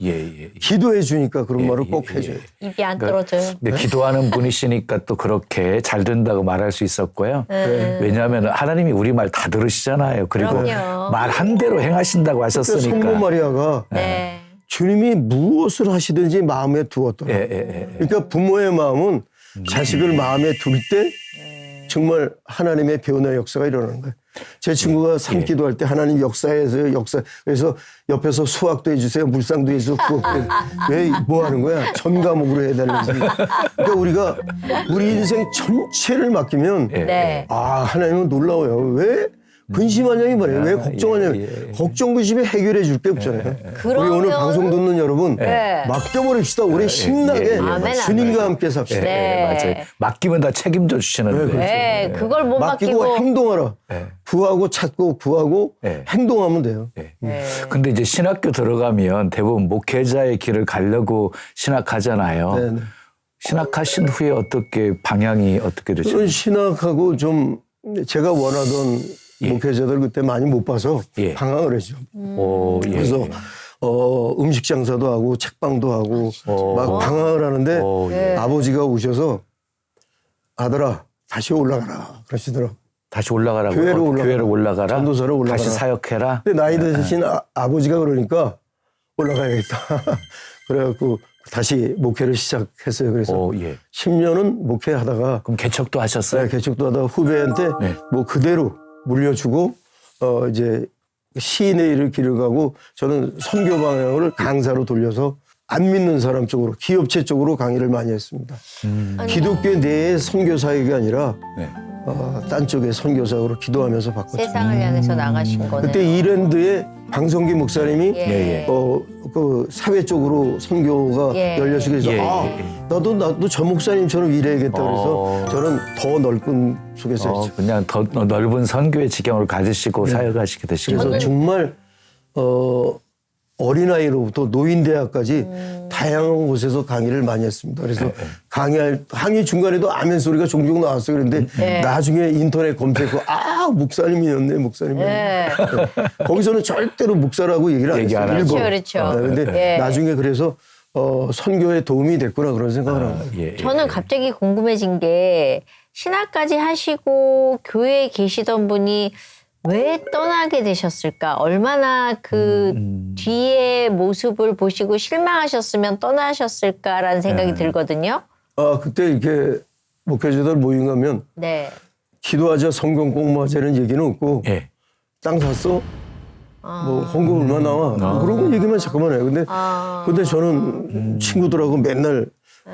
기도해 주니까 그런 말을 꼭 해줘요. 입이 안 떨어져요. 근데 기도하는 분이시니까 또 그렇게 잘 된다고 말할 수 있었고요. 왜냐하면 하나님이 우리 말 다 들으시잖아요. 그리고 말한 대로 행하신다고 하셨으니까. 성모 마리아가 주님이 무엇을 하시든지 마음에 두었더라. 그러니까 부모의 마음은 자식을 마음에 둘 때 정말 하나님의 변화의 역사가 일어나는 거예요. 제 친구가 산기도 할 때 하나님 역사에서 그래서 옆에서 수학도 해주세요. 물상도 해주세요. 왜 뭐 하는 거야? 전 과목으로 해야 되는 거지. 그러니까 우리가 우리 인생 전체를 맡기면 하나님은 놀라워요. 왜? 근심하냐니 말이에요. 왜 걱정하냐니. 걱정 근심에 해결해 줄 게 없잖아요. 우리 오늘 방송 듣는 여러분 맡겨버립시다. 우리 신나게 주님과 함께 삽시다. 맞아요. 맡기면 다 책임져 주시는데. 그걸 못 맡기고 행동하라. 구하고 찾고 구하고 행동하면 돼요. 근데 이제 신학교 들어가면 대부분 목회자의 길을 가려고 신학하잖아요. 신학하신 후에 어떻게 방향이 어떻게 되셨나요? 신학하고 좀 제가 원하던 목회자들 그때 많이 못 봐서 방황을 했죠. 그래서 음식 장사도 하고 책방도 하고 막 방황을 하는데 아버지가 오셔서 아들아 다시 올라가라 그러시더라고요. 다시 올라가라고. 교회로 올라가라. 전도사로 올라가라. 다시 사역해라. 근데 나이 드신 아버지가 그러니까 올라가야겠다. 그래갖고 다시 목회를 시작했어요. 그래서 10년은 목회하다가 그럼 개척도 하셨어요? 네, 개척도 하다가 후배한테 뭐 그대로 물려주고 이제 시인의 일을 기르가고 저는 선교 방향을 강사로 돌려서 안 믿는 사람 쪽으로 기업체 쪽으로 강의를 많이 했습니다. 기독교 내의 선교사역이 아니라 딴 쪽의 선교사역으로 기도하면서 바꿨죠. 세상을 향해서 나가신 거네요. 그때 이랜드에 방성기 목사님이 그 사회 쪽으로 선교가 열려서 그래서 나도 저 목사님처럼 일해야겠다 그래서 저는 더 넓은 속에서 했죠. 그냥 더 넓은 선교의 지경을 가지시고 사역하시게 되시고 그래서 정말 어린아이로부터 노인대학까지 다양한 곳에서 강의를 많이 했습니다. 그래서 강의 중간에도 아멘 소리가 종종 나왔어요. 그런데 나중에 인터넷 검색하고 목사님이었네. 거기서는 절대로 목사라고 얘기를 안 했어요. 일부러. 그렇죠. 근데 나중에 그래서 선교에 도움이 됐구나 그런 생각을 합니다. 저는 갑자기 궁금해진 게 신학까지 하시고 교회에 계시던 분이 왜 떠나게 되셨을까? 얼마나 그 뒤의 모습을 보시고 실망하셨으면 떠나셨을까라는 생각이 들거든요. 그때 이렇게 목회자들 모임 가면 기도하자 성경 공부하자는 얘기는 없고 땅 샀어? 뭐 헌금 얼마 나와? 그런 얘기만 자꾸만 해요. 근데 저는 친구들하고 맨날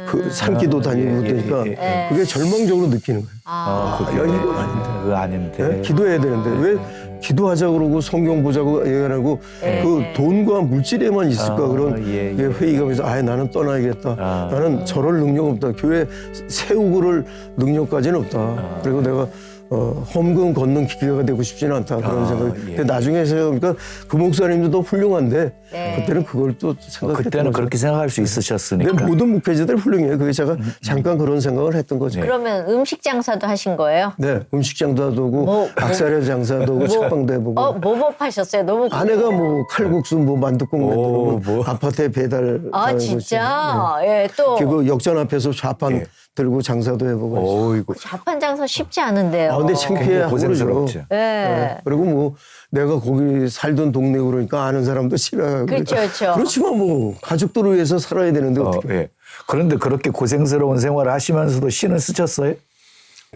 그 산기도 다니고 그러니까 그게 절망적으로 느끼는 거예요. 야, 이건 아닌데. 그거 아닌데. 네? 기도해야 되는데 왜 기도하자 그러고 성경 보자고 얘기하고 그 돈과 물질에만 있을까 그런 회의감에서 나는 떠나야겠다. 나는 저럴 능력 없다. 교회 세우고를 능력까지는 없다. 그리고 내가 헌금 걷는 기계가 되고 싶지는 않다 그런 생각이. 근데 나중에 생각해보니까 그 목사님도 더 훌륭한데 그때는 그걸 또 생각했던 그때는 거죠. 그렇게 생각할 수 있으셨으니까. 근데 모든 목회자들 훌륭해요. 그게 제가 잠깐 그런 생각을 했던 거죠. 그러면 음식 장사도 하신 거예요? 네, 음식장도 하고 박사료 장사도 하고 식빵도 해보고. 뭐 파셨어요? 너무 아내가 뭐 칼국수, 뭐 만둣국 만들고 아파트에 배달. 진짜? 예, 또. 그리고 역전 앞에서 좌판 들고 장사도 해보고. 어이구. 자판 장사 쉽지 않은데요. 근데 창피해하고 고생스럽죠. 예. 그리고 뭐 내가 거기 살던 동네 그러니까 아는 사람도 싫어하고. 그렇죠. 그렇지만 뭐 가족들을 위해서 살아야 되는데 어떻게. 그런데 그렇게 고생스러운 생활을 하시면서도 시는 쓰셨어요?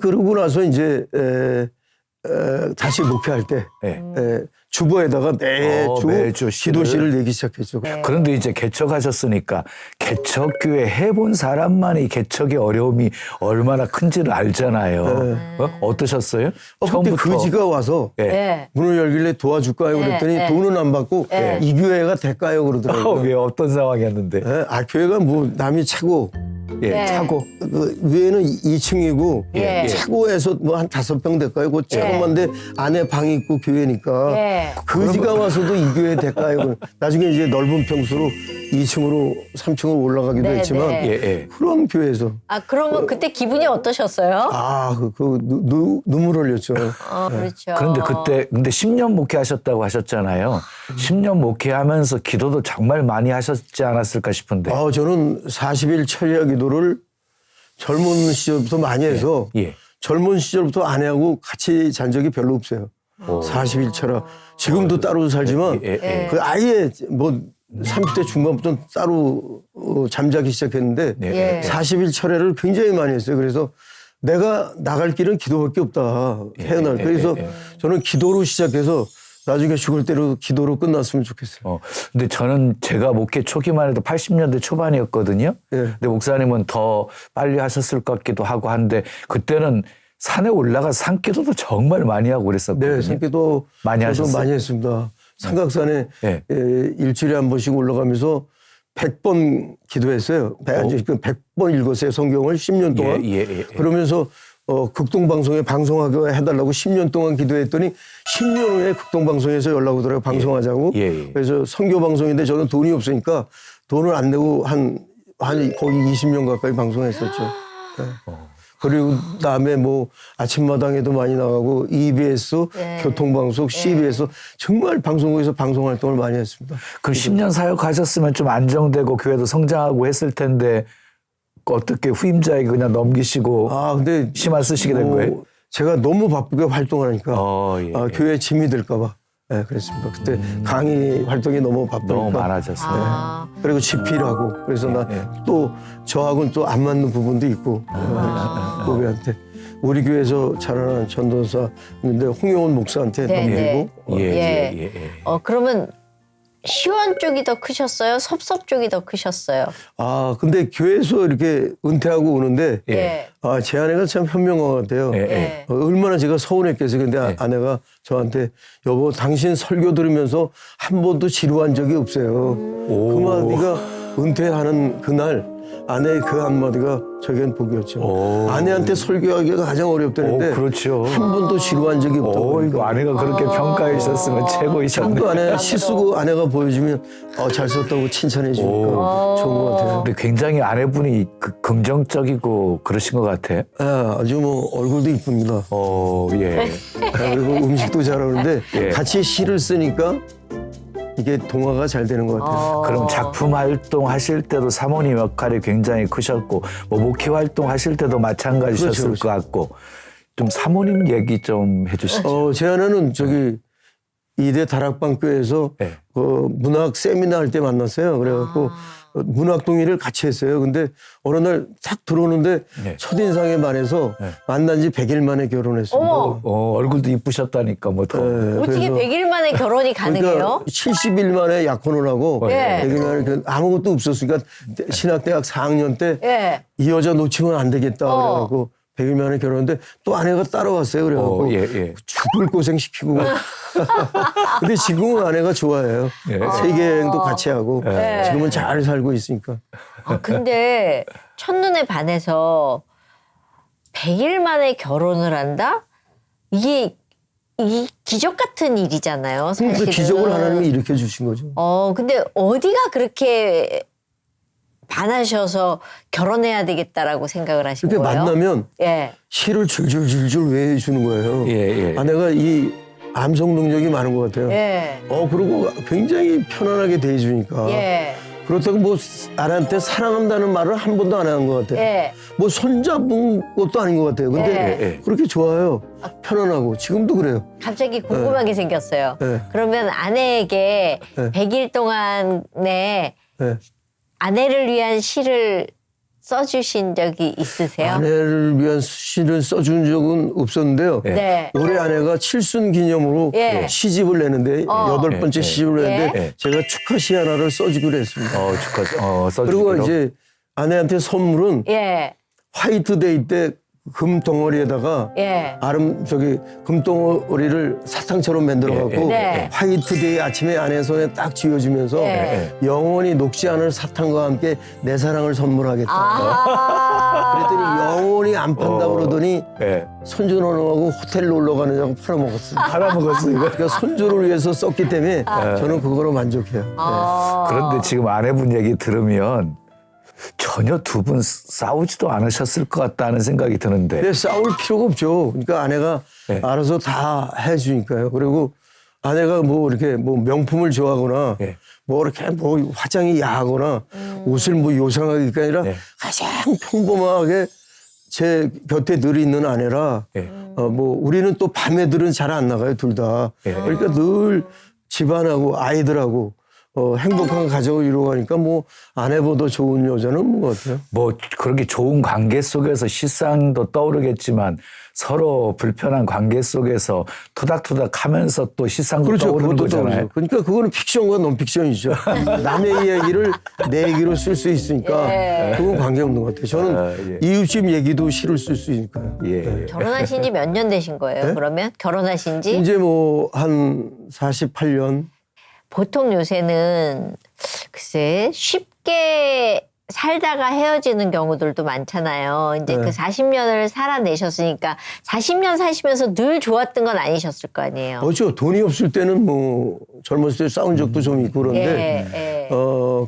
그러고 나서 이제 다시 목회할 때 주보에다가 매주 기도시를 내기 시작했죠. 그런데 이제 개척하셨으니까 개척교회 해본 사람만이 개척의 어려움이 얼마나 큰지를 알잖아요. 어떠셨어요? 그때 그지가 와서 문을 열길래 도와줄까요? 그랬더니 돈은 안 받고 이 교회가 될까요? 그러더라고요. 왜 어떤 상황이었는데? 교회가 뭐 남이 차고 차고 그 위에는 2층이고 차고에서 뭐 한 5평 될까요? 그 조그만데 안에 방이 있고 교회니까 그지가 와서도 이 교회 될까요? 나중에 이제 넓은 평수로 2층으로 3층으로 올라가기도 했지만 그런 교회에서 그러면 그때 기분이 어떠셨어요? 눈물 흘렸죠. 그렇죠. 그런데 근데 10년 목회하셨다고 하셨잖아요. 10년 목회하면서 기도도 정말 많이 하셨지 않았을까 싶은데. 저는 40일 철야 기도를 젊은 시절부터 많이 해서 젊은 시절부터 아내하고 같이 잔 적이 별로 없어요. 40일 철야. 지금도 따로 살지만 그 아예 뭐 30대 중반부터 따로 잠자기 시작했는데 40일 철야를 굉장히 많이 했어요. 그래서 내가 나갈 길은 기도밖에 없다. 태어날. 그래서 저는 기도로 시작해서 나중에 죽을 때로 기도로 끝났으면 좋겠어요. 근데 저는 제가 목회 초기만 해도 80년대 초반이었거든요. 근데 목사님은 더 빨리 하셨을 것 같기도 하고 한데 그때는 산에 올라가 산기도도 정말 많이 하고 그랬었거든요. 네, 산기도 많이 하셨어요? 많이 했습니다. 삼각산에 일주일에 한 번씩 올라가면서 100번 기도했어요. 100번 읽었어요. 성경을 10년 동안. 그러면서 극동방송에 방송하게 해달라고 10년 동안 기도했더니 10년 후에 극동방송에서 연락 오더라고요. 방송하자고. 그래서 선교방송인데 저는 돈이 없으니까 돈을 안 내고 한 거의 20년 가까이 방송했었죠. 그리고 그다음에 뭐 아침마당에도 많이 나가고 EBS, 교통방송, CBS 정말 방송국에서 방송 활동을 많이 했습니다. 그럼 10년 사역하셨으면 좀 안정되고 교회도 성장하고 했을 텐데 어떻게 후임자에게 그냥 넘기시고 근데 심한 쓰시게 된 거예요? 제가 너무 바쁘게 활동하니까 교회에 짐이 될까 봐 그랬습니다. 그때 강의 활동이 너무 바쁘니까. 너무 많아졌어요. 그리고 집필하고 그래서 나 또 저하고는 또 안 맞는 부분도 있고 교회한테 우리 교회에서 자라난 전도사인데 홍영원 목사한테 넘기고. 그러면 시원 쪽이 더 크셨어요? 섭섭 쪽이 더 크셨어요? 근데 교회에서 이렇게 은퇴하고 오는데 제 아내가 참 현명한 것 같아요. 얼마나 제가 서운했겠어요. 근데 아내가 저한테 여보 당신 설교 들으면서 한 번도 지루한 적이 없어요. 그 마디가 은퇴하는 그날 아내의 그 한마디가 저에겐 복이었죠. 아내한테 설교하기가 가장 어렵다는데 그렇죠. 한 번도 지루한 적이 없다고. 이거 아내가 그렇게 평가해 주셨으면 최고이셨네. 전부 아내 시 쓰고 아내가 보여주면 잘 썼다고 칭찬해 주니까 좋은 것 같아요. 근데 굉장히 아내분이 긍정적이고 그러신 것 같아. 아주 뭐 얼굴도 이쁩니다. 그리고 음식도 잘하는데 같이 시를 쓰니까 이게 동화가 잘 되는 것 같아요. 그럼 작품 활동 하실 때도 사모님 역할이 굉장히 크셨고 뭐 목회 활동 하실 때도 마찬가지셨을 것 같고 좀 사모님 얘기 좀 해주시죠. 제 아내는 저기 이대 다락방교회에서 그 문학 세미나 할 때 만났어요. 그래갖고 문학 동의를 같이 했어요. 근데 어느 날 탁 들어오는데 첫인상에 반해서 만난 지 100일 만에 결혼했습니다. 얼굴도 이쁘셨다니까 뭐 더. 어떻게 100일 만에 만에 결혼이 가능해요? 그러니까 70일 만에 약혼을 하고 예. 100일 만에 아무것도 없었으니까 신학대학 4학년 때 이 예. 여자 놓치면 안 되겠다 그래갖고 100일 만에 결혼했는데 또 아내가 따라왔어요. 그래갖고 죽을 고생 시키고. 근데 지금은 아내가 좋아해요. 세계여행도 같이 하고 지금은 잘 살고 있으니까. 아, 근데 첫눈에 반해서 100일 만에 결혼을 한다? 이게 기적 같은 일이잖아요. 그 사실은. 기적을 하나님이 일으켜 주신 거죠. 근데 어디가 그렇게 반하셔서 결혼해야 되겠다라고 생각을 하신 그렇게 거예요? 만나면 예. 시를 줄줄줄줄 외워주는 거예요. 아내가 이 암송 능력이 많은 것 같아요. 예. 그리고 굉장히 편안하게 대해주니까. 예. 그렇다고 뭐 아내한테 사랑한다는 말을 한 번도 안 한 것 같아요. 예. 뭐 손잡은 것도 아닌 것 같아요. 근데 그렇게 좋아요. 편안하고 지금도 그래요. 갑자기 궁금한 게 생겼어요. 예. 그러면 아내에게 예. 100일 동안에 예. 아내를 위한 시를 써주신 적이 있으세요? 아내를 위한 시를 써준 적은 없었는데요. 네. 올해 아내가 칠순 기념으로 예. 시집을 내는데 8번째 시집을 내는데 제가 축하 시 하나를 써주기로 했습니다. 그리고 이제 아내한테 선물은 예. 화이트데이 때 금덩어리에다가 예. 금덩어리를 사탕처럼 만들어갖고 네. 화이트데이 아침에 아내 손에 딱 쥐어주면서 영원히 녹지 않을 사탕과 함께 내 사랑을 선물하겠다. 그랬더니 영원히 안 판다 그러더니 손주 노놈하고 호텔 놀러 가느냐고 팔아먹었습니다. 그러니까 손주를 위해서 썼기 때문에 저는 그거로 만족해요. 그런데 지금 아내분 얘기 들으면 전혀 두 분 싸우지도 않으셨을 것 같다는 생각이 드는데. 근데 싸울 필요가 없죠. 그러니까 아내가 알아서 다 해주니까요. 그리고 아내가 뭐 이렇게 뭐 명품을 좋아하거나 뭐 이렇게 뭐 화장이 야하거나 옷을 뭐 요상하게 입게 아니라 가장 평범하게 제 곁에 늘 있는 아내라 뭐 우리는 또 밤에들은 잘 안 나가요, 둘 다. 그러니까 늘 집안하고 아이들하고 행복한 가정을 이루어가니까 뭐 아내보다 좋은 여자는 없는 것 같아요. 뭐 그렇게 좋은 관계 속에서 시상도 떠오르겠지만 서로 불편한 관계 속에서 토닥토닥 하면서 또 시상도 떠오르는 거잖아요. 그러니까 그거는 픽션과 논픽션이죠. 남의 얘기를 내 얘기로 쓸 수 있으니까 그건 관계없는 것 같아요. 저는 이웃집 얘기도 시를 쓸 수 있으니까요. 결혼하신 지 몇 년 되신 거예요? 그러면 결혼하신 지? 이제 뭐 한 48년. 보통 요새는 글쎄 쉽게 살다가 헤어지는 경우들도 많잖아요. 이제 그 40년을 살아내셨으니까 40년 사시면서 늘 좋았던 건 아니셨을 거 아니에요. 그렇죠. 돈이 없을 때는 뭐 젊었을 때 싸운 적도 좀 있고 그런데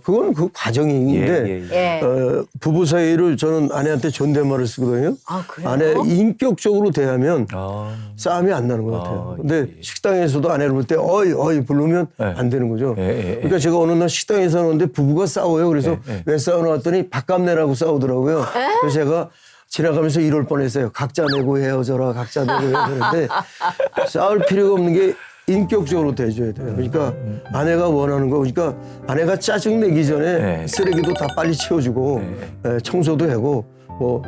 그건 그 과정인데 부부 사이를 저는 아내한테 존댓말을 쓰거든요. 아, 그래요? 아내 인격적으로 대하면 싸움이 안 나는 것 같아요. 근데 식당에서도 아내를 볼 때 어이 부르면 안 되는 거죠. 그러니까 제가 어느 날 식당에서 오는데 부부가 싸워요. 그래서 왜 싸우나 했더니 밥값 내라고 싸우더라고요. 그래서 제가 지나가면서 이럴 뻔했어요. 각자 내고 헤어져라. 각자 내고 헤어지는데 싸울 필요가 없는 게 인격적으로 대줘야 돼요. 그러니까 아내가 원하는 거, 그러니까 아내가 짜증 내기 전에 쓰레기도 다 빨리 치워주고 청소도 하고 뭐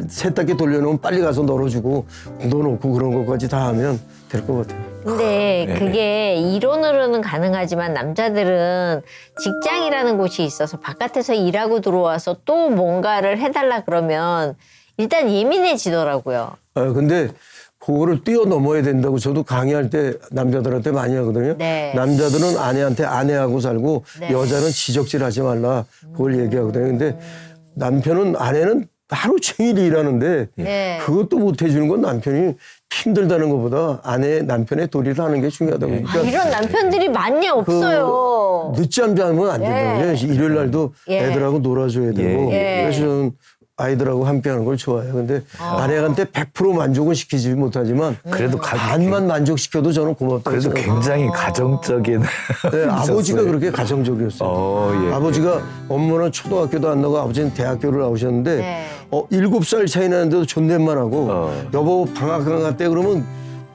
세탁기 돌려놓으면 빨리 가서 널어주고 묻어놓고 그런 것까지 다 하면 될 것 같아요. 근데 그게 이론으로는 가능하지만 남자들은 직장이라는 곳이 있어서 바깥에서 일하고 들어와서 또 뭔가를 해달라 그러면 일단 예민해지더라고요. 근데 그거를 뛰어넘어야 된다고 저도 강의할 때 남자들한테 많이 하거든요. 남자들은 아내한테 아내하고 살고 여자는 지적질하지 말라 그걸 얘기하거든요. 근데 아내는 하루 종일 일하는데 그것도 못 해주는 건 남편이 힘들다는 것보다 남편의 도리를 하는 게 중요하다고. 그러니까 이런 남편들이 많냐 없어요. 늦잠 자면 안 된다고요. 일요일 날도 애들하고 놀아줘야 되고. 그래서 저는 아이들하고 함께하는 걸 좋아해요. 근데 아내한테 100% 만족은 시키지 못하지만 그래도 반만 만족시켜도 저는 고맙다고 그래도 생각해요. 굉장히 가정적인 아버지가 그렇게 가정적이었어요. 아버지가 엄마는 초등학교도 안 나고 아버지는 대학교를 나오셨는데 7살 차이 나는데도 존댓말하고 여보 방학간 갔대 그러면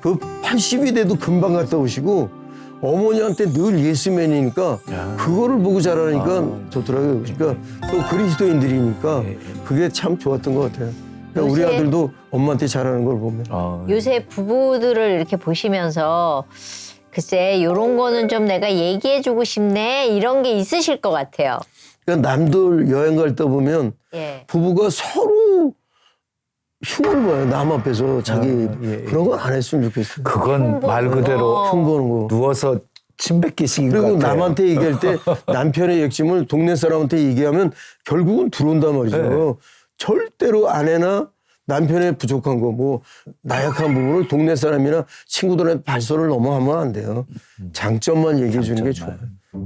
그 80이 돼도 금방 갔다 오시고 어머니한테 늘 예스맨이니까 그거를 보고 자라니까 좋더라고요. 그러니까 또 그리스도인들이니까 그게 참 좋았던 것 같아요. 그러니까 우리 아들도 엄마한테 잘하는 걸 보면. 요새 부부들을 이렇게 보시면서 글쎄 요런 거는 좀 내가 얘기해주고 싶네 이런 게 있으실 것 같아요. 그러니까 남들 여행 갈 때 보면 예. 부부가 서로 흉을 봐요. 남 앞에서 자기 그런 건 안 했으면 좋겠어요. 그건 말 그대로 흉보는 거. 누워서 침 뱉기식인 것 그리고 같아요. 남한테 얘기할 때 남편의 욕심을 동네 사람한테 얘기하면 결국은 들어온단 말이죠. 네. 절대로 아내나 남편의 부족한 거, 뭐 나약한 부분을 동네 사람이나 친구들한테 발설을 너무 하면 안 돼요. 장점만 얘기해 주는 게 좋아요.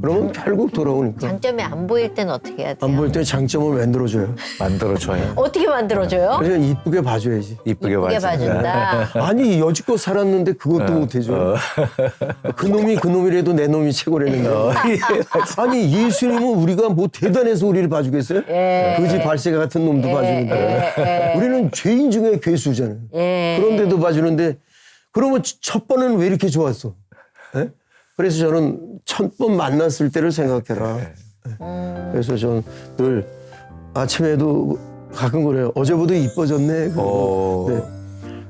그러면 결국 돌아오니까. 장점이 안 보일 땐 어떻게 해야 돼요? 안 보일 때 장점을 만들어줘요. 만들어줘요. 어떻게 만들어줘요? 그래서 이쁘게 봐줘야지. 이쁘게 이쁘게 봐준다. 아니 여지껏 살았는데 그것도 못해줘. 그 놈이 그 놈이라도 내 놈이 최고라는 거. 아니 예수님은 우리가 뭐 대단해서 우리를 봐주겠어요? 예. 거지 발세가 같은 놈도 봐주는데 우리는 죄인 중에 괴수잖아요. 예. 그런데도 봐주는데 그러면 첫 번은 왜 이렇게 좋았어? 예? 그래서 저는 첫 번 만났을 때를 생각해라. 그래서 저는 늘 아침에도 가끔 그래요. 어제보다 이뻐졌네. 네.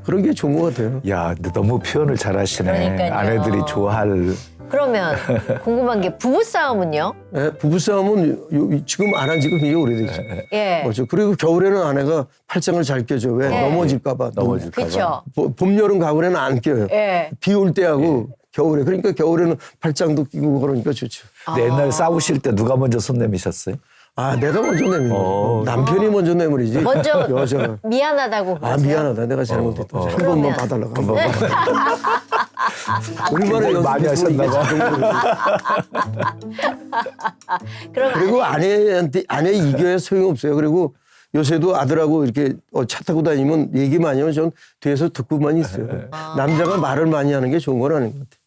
그런 게 좋은 것 같아요. 야, 근데 너무 표현을 잘하시네. 그러니까요. 아내들이 좋아할. 그러면 궁금한 게 부부싸움은요? 네, 부부싸움은 지금 안 한 지가 굉장히 오래됐죠. 예. 그렇죠. 그리고 겨울에는 아내가 팔짱을 잘 껴줘. 왜? 넘어질까봐. 그렇죠. 봄, 여름, 가을에는 안 껴요. 예. 비 올 때하고 겨울에. 그러니까 겨울에는 팔짱도 끼고 그러니까 좋죠. 근데 옛날에 싸우실 때 누가 먼저 손 내미셨어요? 아, 내가 먼저 내밀는 남편이 먼저 내밀이지. 먼저 여자가. 미안하다고 아, 미안하다. 내가 잘못했다. 한 번만 봐달라고. 얼마나 많이 하셨나 봐. 그럼 그리고 아내 이겨야 소용없어요. 그리고 요새도 아들하고 이렇게 차 타고 다니면 얘기 많이 하면 전 뒤에서 듣고만 있어요. 남자가 말을 많이 하는 게 좋은 건 아닌 것 같아요.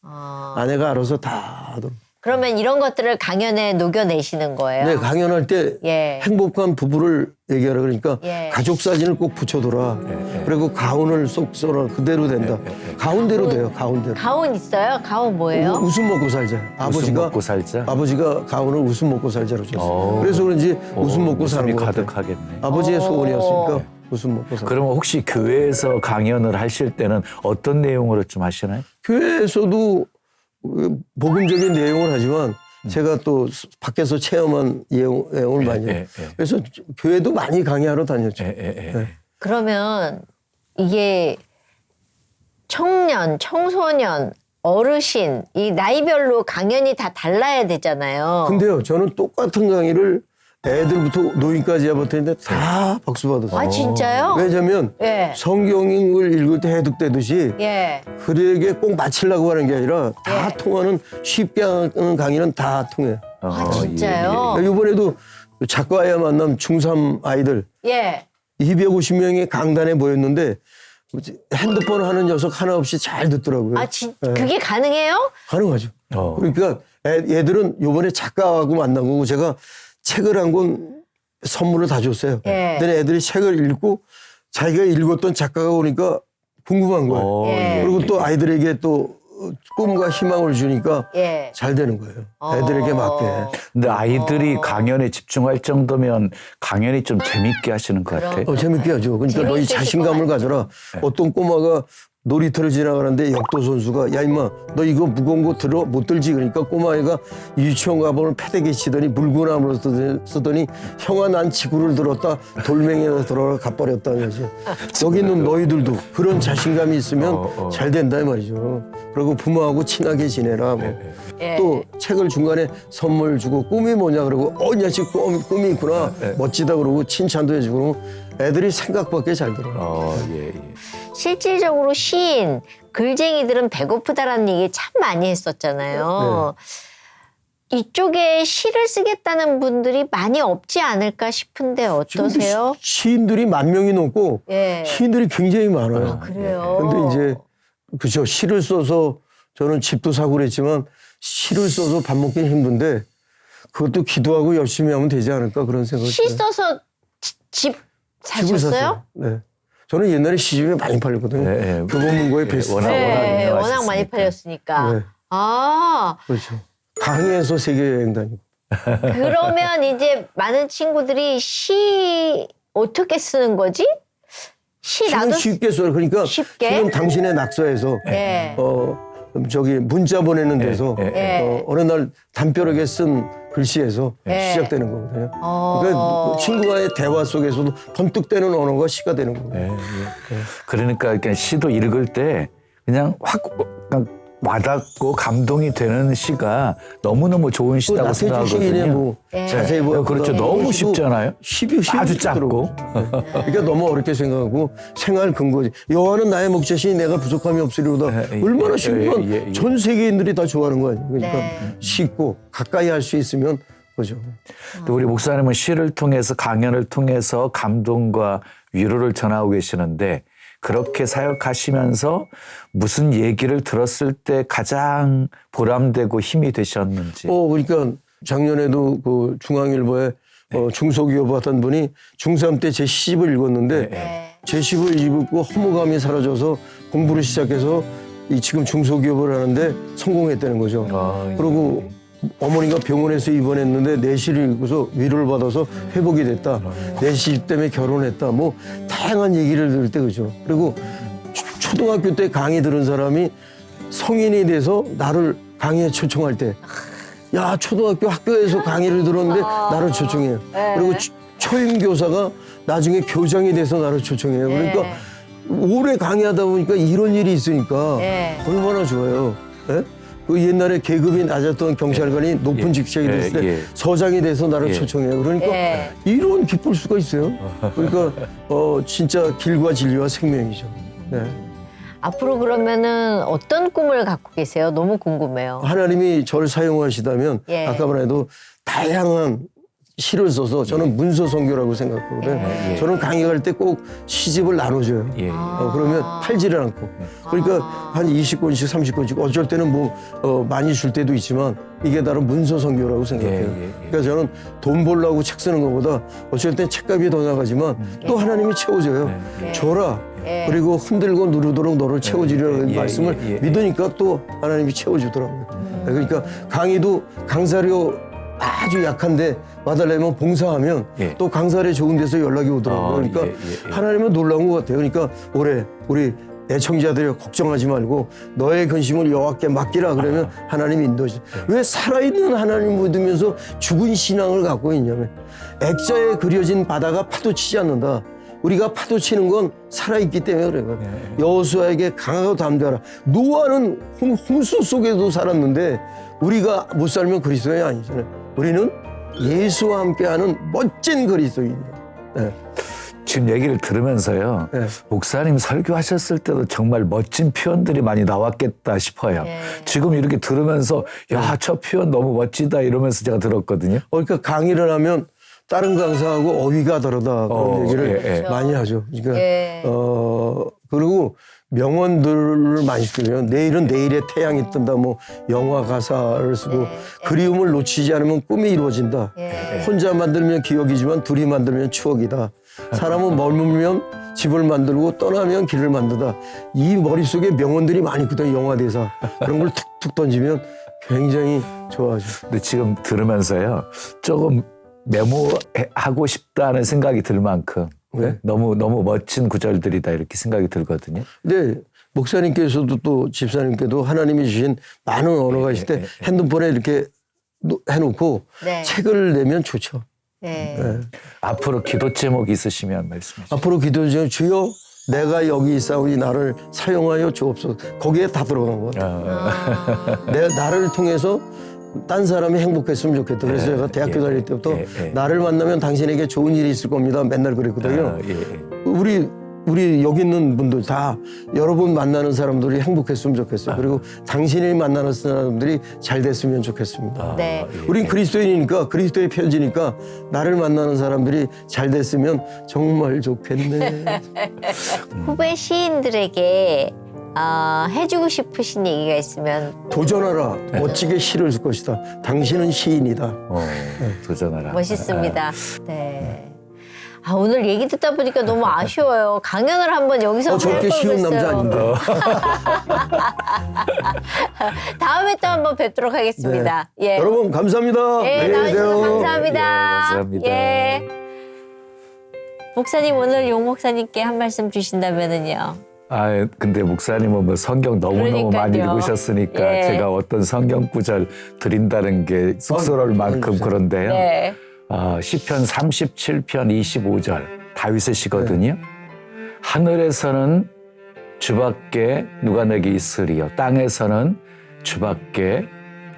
아내가 알아서 다 하도록. 그러면 이런 것들을 강연에 녹여내시는 거예요? 네, 강연할 때 예. 행복한 부부를 얘기하라 그러니까 예. 가족 사진을 꼭 붙여둬라. 그리고 가운을 쏙 써라. 그대로 된다. 가운대로 돼요. 가운대로. 가운 있어요? 가운 뭐예요? 웃음 먹고 살자. 웃음 먹고 살자? 아버지가 가운을 웃음 먹고 살자로 줬어요. 그래서 그런지 웃음 먹고 사는 웃음이 것 같아요. 가득하겠네. 아버지의 소원이었으니까 웃음 먹고 살자. 그러면 혹시 교회에서 강연을 하실 때는 어떤 내용으로 좀 하시나요? 교회에서도 복음적인 내용을 하지만 제가 또 밖에서 체험한 내용을 많이 해요. 그래서 교회도 많이 강의하러 다녔죠. 네. 그러면 이게 청년, 청소년, 어르신 이 나이별로 강연이 다 달라야 되잖아요. 근데요, 저는 똑같은 강의를 애들부터 노인까지 해봤는데 다 박수 받았어요. 아 진짜요? 왜냐면 예. 성경을 읽을 때 해독되듯이 예. 그에게 꼭 맞추려고 하는 게 아니라 다 통하는 쉽게 하는 강의는 다 통해요. 아 진짜요? 이번에도 작가와의 만남 중3 아이들 예. 250명이 강단에 모였는데 핸드폰 하는 녀석 하나 없이 잘 듣더라고요. 아 그게 가능해요? 가능하죠. 그러니까 얘들은 이번에 작가하고 만난 거고 제가 책을 한 권 선물을 다 줬어요. 예. 근데 애들이 책을 읽고 자기가 읽었던 작가가 오니까 궁금한 거예요. 예. 그리고 또 아이들에게 또 꿈과 희망을 주니까 예. 잘 되는 거예요. 애들에게 맞게. 근데 아이들이 강연에 집중할 정도면 강연이 좀 재밌게 하시는 것 같아요. 재밌게 하죠. 그러니까 너희 재밌으실 자신감을 것 가져라. 어떤 꼬마가 놀이터를 지나가는데 역도 선수가 야 임마 너 이거 무거운 거 들어 못 들지 그러니까 꼬마애가 유치원 가보면 패대기 치더니 물구나무로 쓰더니 형아 난 지구를 들었다 돌멩이에다 들어가 가버렸다는 거지. 여기 있는 너희들도 그런 자신감이 있으면 잘 된다 이 말이죠. 그리고 부모하고 친하게 지내라 뭐. 예. 또 책을 중간에 선물 주고 꿈이 뭐냐 그러고 이 녀석 꿈이 있구나 멋지다 그러고 칭찬도 해주고 애들이 생각밖에 잘 들어요. 예. 실질적으로 시인, 글쟁이들은 배고프다라는 얘기 참 많이 했었잖아요. 이쪽에 시를 쓰겠다는 분들이 많이 없지 않을까 싶은데 어떠세요? 시인들이 10,000명이 넘고 예. 시인들이 굉장히 많아요. 그래요? 근데 이제 그죠 시를 써서 저는 집도 사고 그랬지만 시를 써서 밥 먹기는 힘든데 그것도 기도하고 열심히 하면 되지 않을까 그런 생각이 시 들어요. 써서 집 집을 사셨어요? 샀어요. 네. 저는 옛날에 시집이 많이 팔렸거든요. 네. 교보문고에 베스트. 네, 워낙 유명하셨으니까. 많이 팔렸으니까. 네. 아, 그렇죠. 강의에서 세계 여행 다니고. 그러면 이제 많은 친구들이 시 어떻게 쓰는 거지? 시 시는 나도 쉽게 써요. 그러니까 쉽게? 시는 당신의 낙서에서 네. 저기 문자 보내는 데서 예. 어느 날 담벼락에 쓴 글씨에서 예. 시작되는 거거든요. 그러니까 친구와의 대화 속에서도 번뜩대는 언어가 시가 되는 거예요. 그러니까 시도 읽을 때 그냥 확 그냥 와닿고 감동이 되는 시가 너무너무 좋은 시다고 나태주 시인의 생각하거든요. 뭐 자세히 뭐 그렇죠. 너무 쉽잖아요. 아주 작고. 그러니까 너무 어렵게 생각하고 생활 근거지. 여호와는 나의 목자시니 내가 부족함이 없으리로다. 얼마나 쉬운 건 전 세계인들이 다 좋아하는 거예요. 그러니까 쉽고 가까이 할 수 있으면 그죠. 또 우리 목사님은 시를 통해서 강연을 통해서 감동과 위로를 전하고 계시는데 그렇게 사역하시면서 무슨 얘기를 들었을 때 가장 보람되고 힘이 되셨는지. 그러니까 작년에도 그 중앙일보에 중소기업 하던 분이 중3 때 제 시집을 읽었는데 제 시집을 읽고 허무감이 사라져서 공부를 시작해서 지금 중소기업을 하는데 성공했다는 거죠. 그리고 어머니가 병원에서 입원했는데 내 시를 읽고서 위로를 받아서 회복이 됐다. 내 시 때문에 결혼했다. 뭐 다양한 얘기를 들을 때 그죠. 그리고 초등학교 때 강의 들은 사람이 성인이 돼서 나를 강의에 초청할 때 야, 초등학교 학교에서 강의를 들었는데 나를 초청해요. 그리고 초임 교사가 나중에 교장이 돼서 나를 초청해요. 그러니까 오래 강의하다 보니까 이런 일이 있으니까 얼마나 좋아요. 예? 그 옛날에 계급이 낮았던 경찰관이 높은 직책이 됐을 때 서장이 돼서 나를 초청해요. 그러니까 이런 기쁠 수가 있어요. 그러니까 진짜 길과 진리와 생명이죠. 네. 앞으로 그러면은 어떤 꿈을 갖고 계세요? 너무 궁금해요. 하나님이 저를 사용하시다면 아까 말해도 다양한 시를 써서 저는 문서 선교라고 생각하거든요. 저는 강의 갈 때 꼭 시집을 나눠줘요. 그러면 팔지를 않고. 그러니까 한 20권씩 30권씩 어쩔 때는 뭐 많이 줄 때도 있지만 이게 다른 문서 선교라고 생각해요. 그러니까 저는 돈 벌려고 책 쓰는 것보다 어쩔 땐 책값이 더 나가지만 또 하나님이 채워줘요. 줘라. 그리고 흔들고 누르도록 너를 채워주리라는 말씀을 믿으니까 또 하나님이 채워주더라고요. 그러니까 강의도 강사료 아주 약한데 와달라면 봉사하면 또 강사를 좋은 데서 연락이 오더라고요. 그러니까 하나님은 놀라운 것 같아요. 그러니까 올해 우리 애청자들이 걱정하지 말고 너의 근심을 여호와께 맡기라 그러면 하나님이 인도하죠. 왜 살아있는 하나님 믿으면서 죽은 신앙을 갖고 있냐면 액자에 그려진 바다가 파도치지 않는다. 우리가 파도치는 건 살아있기 때문에 그래요. 여호수아에게 강하고 담대하라. 노아는 홍수 속에도 살았는데 우리가 못 살면 그리스도인이 아니잖아요. 우리는 예수와 함께하는 멋진 그리스도인이에요. 지금 얘기를 들으면서요. 목사님 설교하셨을 때도 정말 멋진 표현들이 많이 나왔겠다 싶어요. 지금 이렇게 들으면서 야, 저 표현 너무 멋지다 이러면서 제가 들었거든요. 그러니까 강의를 하면 다른 강사하고 어휘가 다르다 그런 얘기를 많이 하죠. 그러니까 그리고 명언들을 많이 쓰면 내일은 내일의 태양이 뜬다. 뭐 영화 가사를 쓰고 그리움을 놓치지 않으면 꿈이 이루어진다. 혼자 만들면 기억이지만 둘이 만들면 추억이다. 사람은 머물면 집을 만들고 떠나면 길을 만들다. 이 머릿속에 명언들이 많이 있거든요. 영화 대사. 그런 걸 툭툭 던지면 굉장히 좋아하죠. 근데 지금 들으면서요. 조금 메모하고 싶다는 생각이 들 만큼 너무 멋진 구절들이다 이렇게 생각이 들거든요. 근데 목사님께서도 또 집사님께도 하나님이 주신 많은 언어가 있을 때 핸드폰에 이렇게 해놓고 책을 내면 좋죠. 앞으로 기도 제목이 있으시면 말씀해 주세요. 앞으로 기도 중에 주여 내가 여기 있사오니 나를 사용하여 주옵소서. 거기에 다 들어간 것 같아요. 내가 나를 통해서 딴 사람이 행복했으면 좋겠다. 그래서 제가 대학교 다닐 때부터 나를 만나면 당신에게 좋은 일이 있을 겁니다. 맨날 그랬거든요. 우리 여기 있는 분들 다 여러분 만나는 사람들이 행복했으면 좋겠어요. 그리고 당신이 만나는 사람들이 잘 됐으면 좋겠습니다. 우린 그리스도인이니까 그리스도의 편지니까 나를 만나는 사람들이 잘 됐으면 정말 좋겠네. 후배 시인들에게 해주고 싶으신 얘기가 있으면 도전하라. 멋지게 시를 쓸 것이다. 당신은 시인이다. 도전하라. 멋있습니다. 네. 오늘 얘기 듣다 보니까 너무 아쉬워요. 강연을 한번 여기서 저렇게 쉬운 남자 아닌데. 다음에 또 한번 뵙도록 하겠습니다. 여러분 감사합니다. 나와주셔서 감사합니다. 감사합니다. 목사님 오늘 용 목사님께 한 말씀 주신다면은요. 아, 근데 목사님은 뭐 성경 너무너무 많이 그러니까요. 읽으셨으니까 예. 제가 어떤 성경 구절 드린다는 게 쑥스러울 만큼 그런데요. 네. 시편 37편 25절 다윗의 시거든요. 하늘에서는 주밖에 누가 내게 있으리요. 땅에서는 주밖에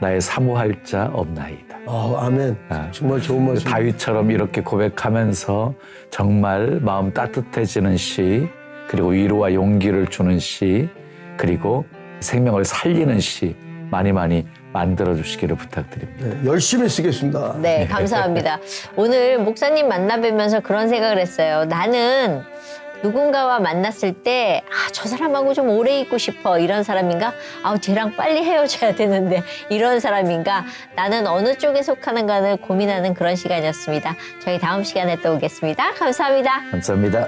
나의 사모할 자 없나이다. 아멘. 정말 좋은 말씀. 다윗처럼 이렇게 고백하면서 정말 마음 따뜻해지는 시, 그리고 위로와 용기를 주는 시, 그리고 생명을 살리는 시 많이 만들어 주시기를 부탁드립니다. 네, 열심히 쓰겠습니다. 네, 감사합니다. 오늘 목사님 만나뵈면서 그런 생각을 했어요. 나는 누군가와 만났을 때, 저 사람하고 좀 오래 있고 싶어. 이런 사람인가? 쟤랑 빨리 헤어져야 되는데. 이런 사람인가? 나는 어느 쪽에 속하는가를 고민하는 그런 시간이었습니다. 저희 다음 시간에 또 오겠습니다. 감사합니다. 감사합니다.